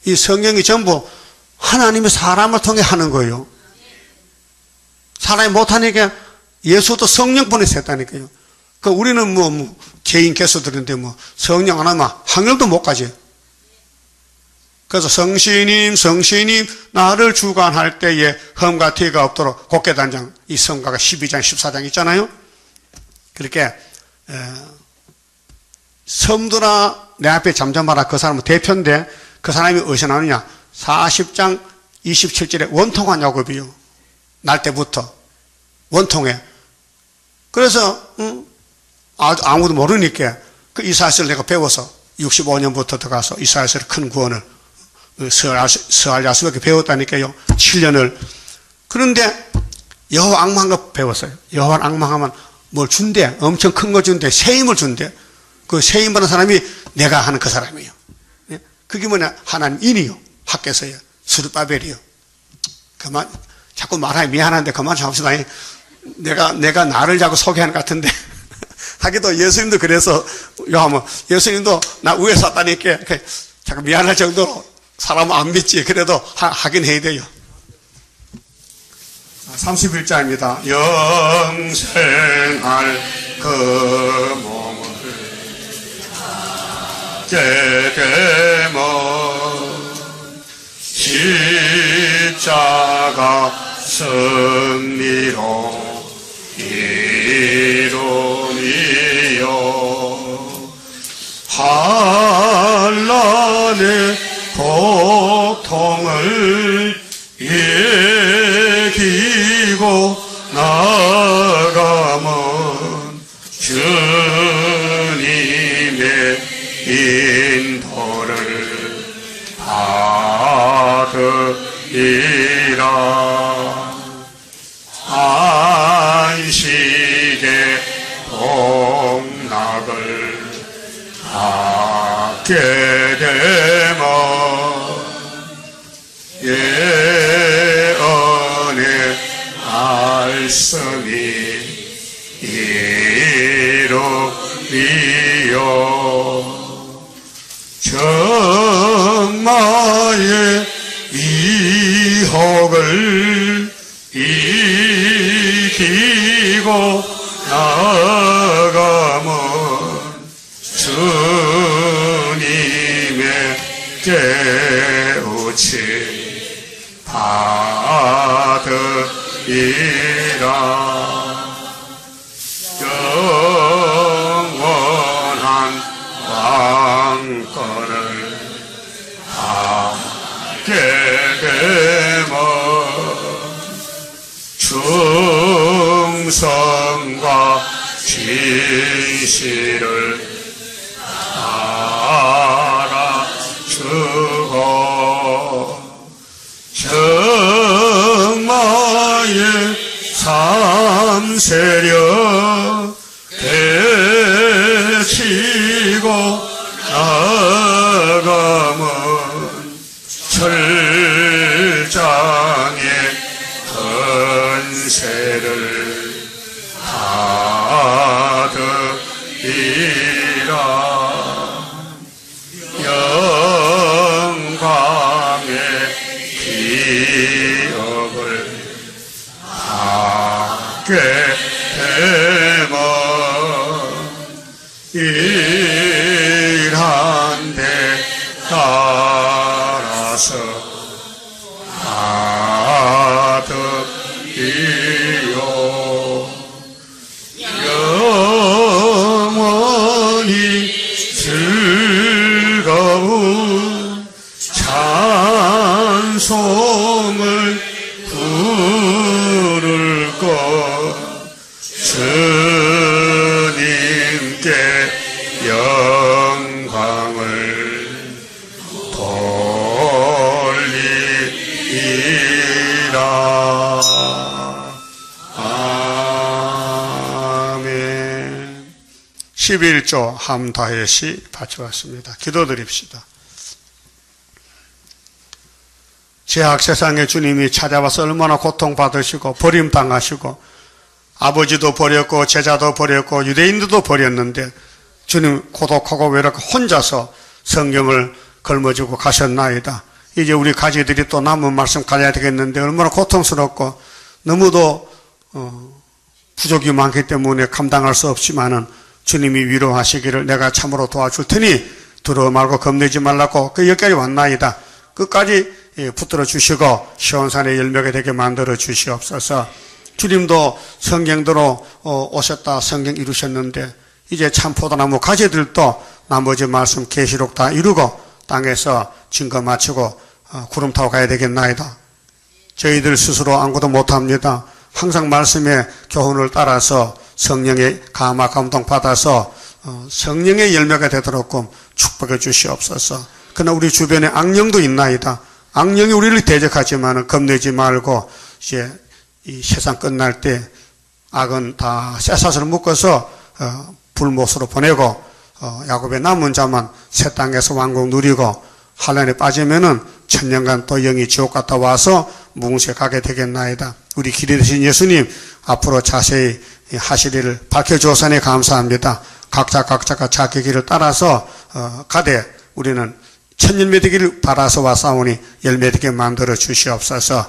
이 성경이 전부 하나님의 사람을 통해 하는 거예요. 사람이 못하니까 예수도 성령 보내서 했다니까요. 그 우리는 개인 개수들인데 성령 안 하면 하늘도 못 가지. 그래서 성신님 나를 주관할 때에 흠과 티가 없도록 곱게 단장 이 성가가 12장 14장 있잖아요. 그렇게 섬들아 내 앞에 잠잠하라. 그 사람은 대표인데 그 사람이 어디서 나오느냐. 40장 27절에 원통한 야곱이요. 날 때부터 원통해. 그래서 아무도 모르니까 그 이사야서를 내가 배워서 65년부터 들어가서 이사야서의 큰 구원을 스알야스밖에 배웠다니까요. 7년을. 그런데 여호와 악망한 거 배웠어요. 여호와 악망하면 뭘 준대. 엄청 큰 거 준대. 세임을 준대. 그 세임 받는 사람이 내가 하는 그 사람이에요. 그게 뭐냐. 하나님 인이요. 학교에서요. 스룹바벨이요. 그만 자꾸 말하기 미안한데 그만 좀 합시다. 내가 나를 자꾸 소개하는 것 같은데 하기도 예수님도 그래서 요하면 예수님도 나 위에서 왔다니까 자꾸 미안할 정도로 사람은 안 믿지. 그래도 하긴 해야 돼요. 31장입니다. 영생할 그 몸을 깨되면 십자가 승리로 이루니요 한란의 고통을 이기고 나가면 주님의 인도를 받으리라. 안식의 복락을 받게 되면 예언의 말씀이 이루리요. 정마의 미혹을 이기고 나가면 주님의 깨우치 받으리라. 영원한 왕권을 받게 되면 충성과 진실을 알아주고 정마의 삼세력 되치고 나가 되면 일한 데 따라서 아득이요 영원히 즐거운 찬송을 부를 것 주님께 영광을 돌리리라. 아멘. 11조 함다혜시 바쳐왔습니다. 기도드립시다. 죄악 세상에 주님이 찾아와서 얼마나 고통받으시고 버림당하시고 아버지도 버렸고 제자도 버렸고 유대인들도 버렸는데 주님 고독하고 외롭고 혼자서 성경을 걸머쥐고 가셨나이다. 이제 우리 가지들이 또 남은 말씀 가져야 되겠는데 얼마나 고통스럽고 너무도 부족이 많기 때문에 감당할 수 없지만은 주님이 위로하시기를 내가 참으로 도와줄 테니 두려워 말고 겁내지 말라고 그 여기까지 왔나이다. 끝까지 붙들어 주시고 시온산의 열매가 되게 만들어 주시옵소서. 주님도 성경대로 오셨다 성경 이루셨는데 이제 참 포도나무 가지들도 나머지 말씀 계시록 다 이루고 땅에서 증거 마치고 구름 타고 가야 되겠나이다. 저희들 스스로 아무것도 못합니다. 항상 말씀의 교훈을 따라서 성령의 감화 감동 받아서 성령의 열매가 되도록 축복해 주시옵소서. 그러나 우리 주변에 악령도 있나이다. 악령이 우리를 대적하지만 겁내지 말고 이제 이 세상 끝날 때 악은 다 쇠사슬을 묶어서 불못으로 보내고 야곱의 남은 자만 새 땅에서 왕국 누리고 환난에 빠지면은 천년간 또 영이 지옥 갔다 와서 무궁시에 가게 되겠나이다. 우리 길이 되신 예수님 앞으로 자세히 하시리를 밝혀주어서니 감사합니다. 각자가 자기 길을 따라서 가되 우리는 천년매 되기를 바라서 와싸우니 열매 되게 만들어 주시옵소서.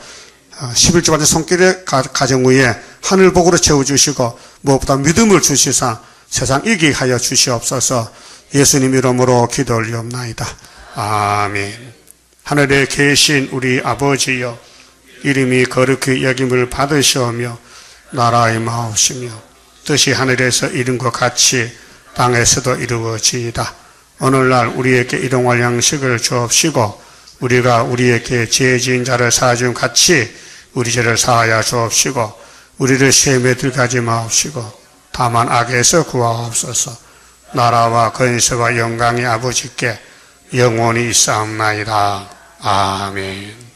11주까지 손길의 가정 위에 하늘복으로 채워주시고 무엇보다 믿음을 주시사 세상 이기게 하여 주시옵소서. 예수님 이름으로 기도 올리옵나이다. 아멘. 하늘에 계신 우리 아버지여 이름이 거룩히 여김을 받으시오며 나라의 마옵시며 뜻이 하늘에서 이룬 것 같이 땅에서도 이루어지이다. 오늘날 우리에게 일용할 양식을 주옵시고 우리가 우리에게 죄 지은 자를 사하준 같이 우리 죄를 사하여 주옵시고 우리를 시험에 들게 마옵시고 다만 악에서 구하옵소서. 나라와 권세와 영광이 아버지께 영원히 있사옵나이다. 아멘.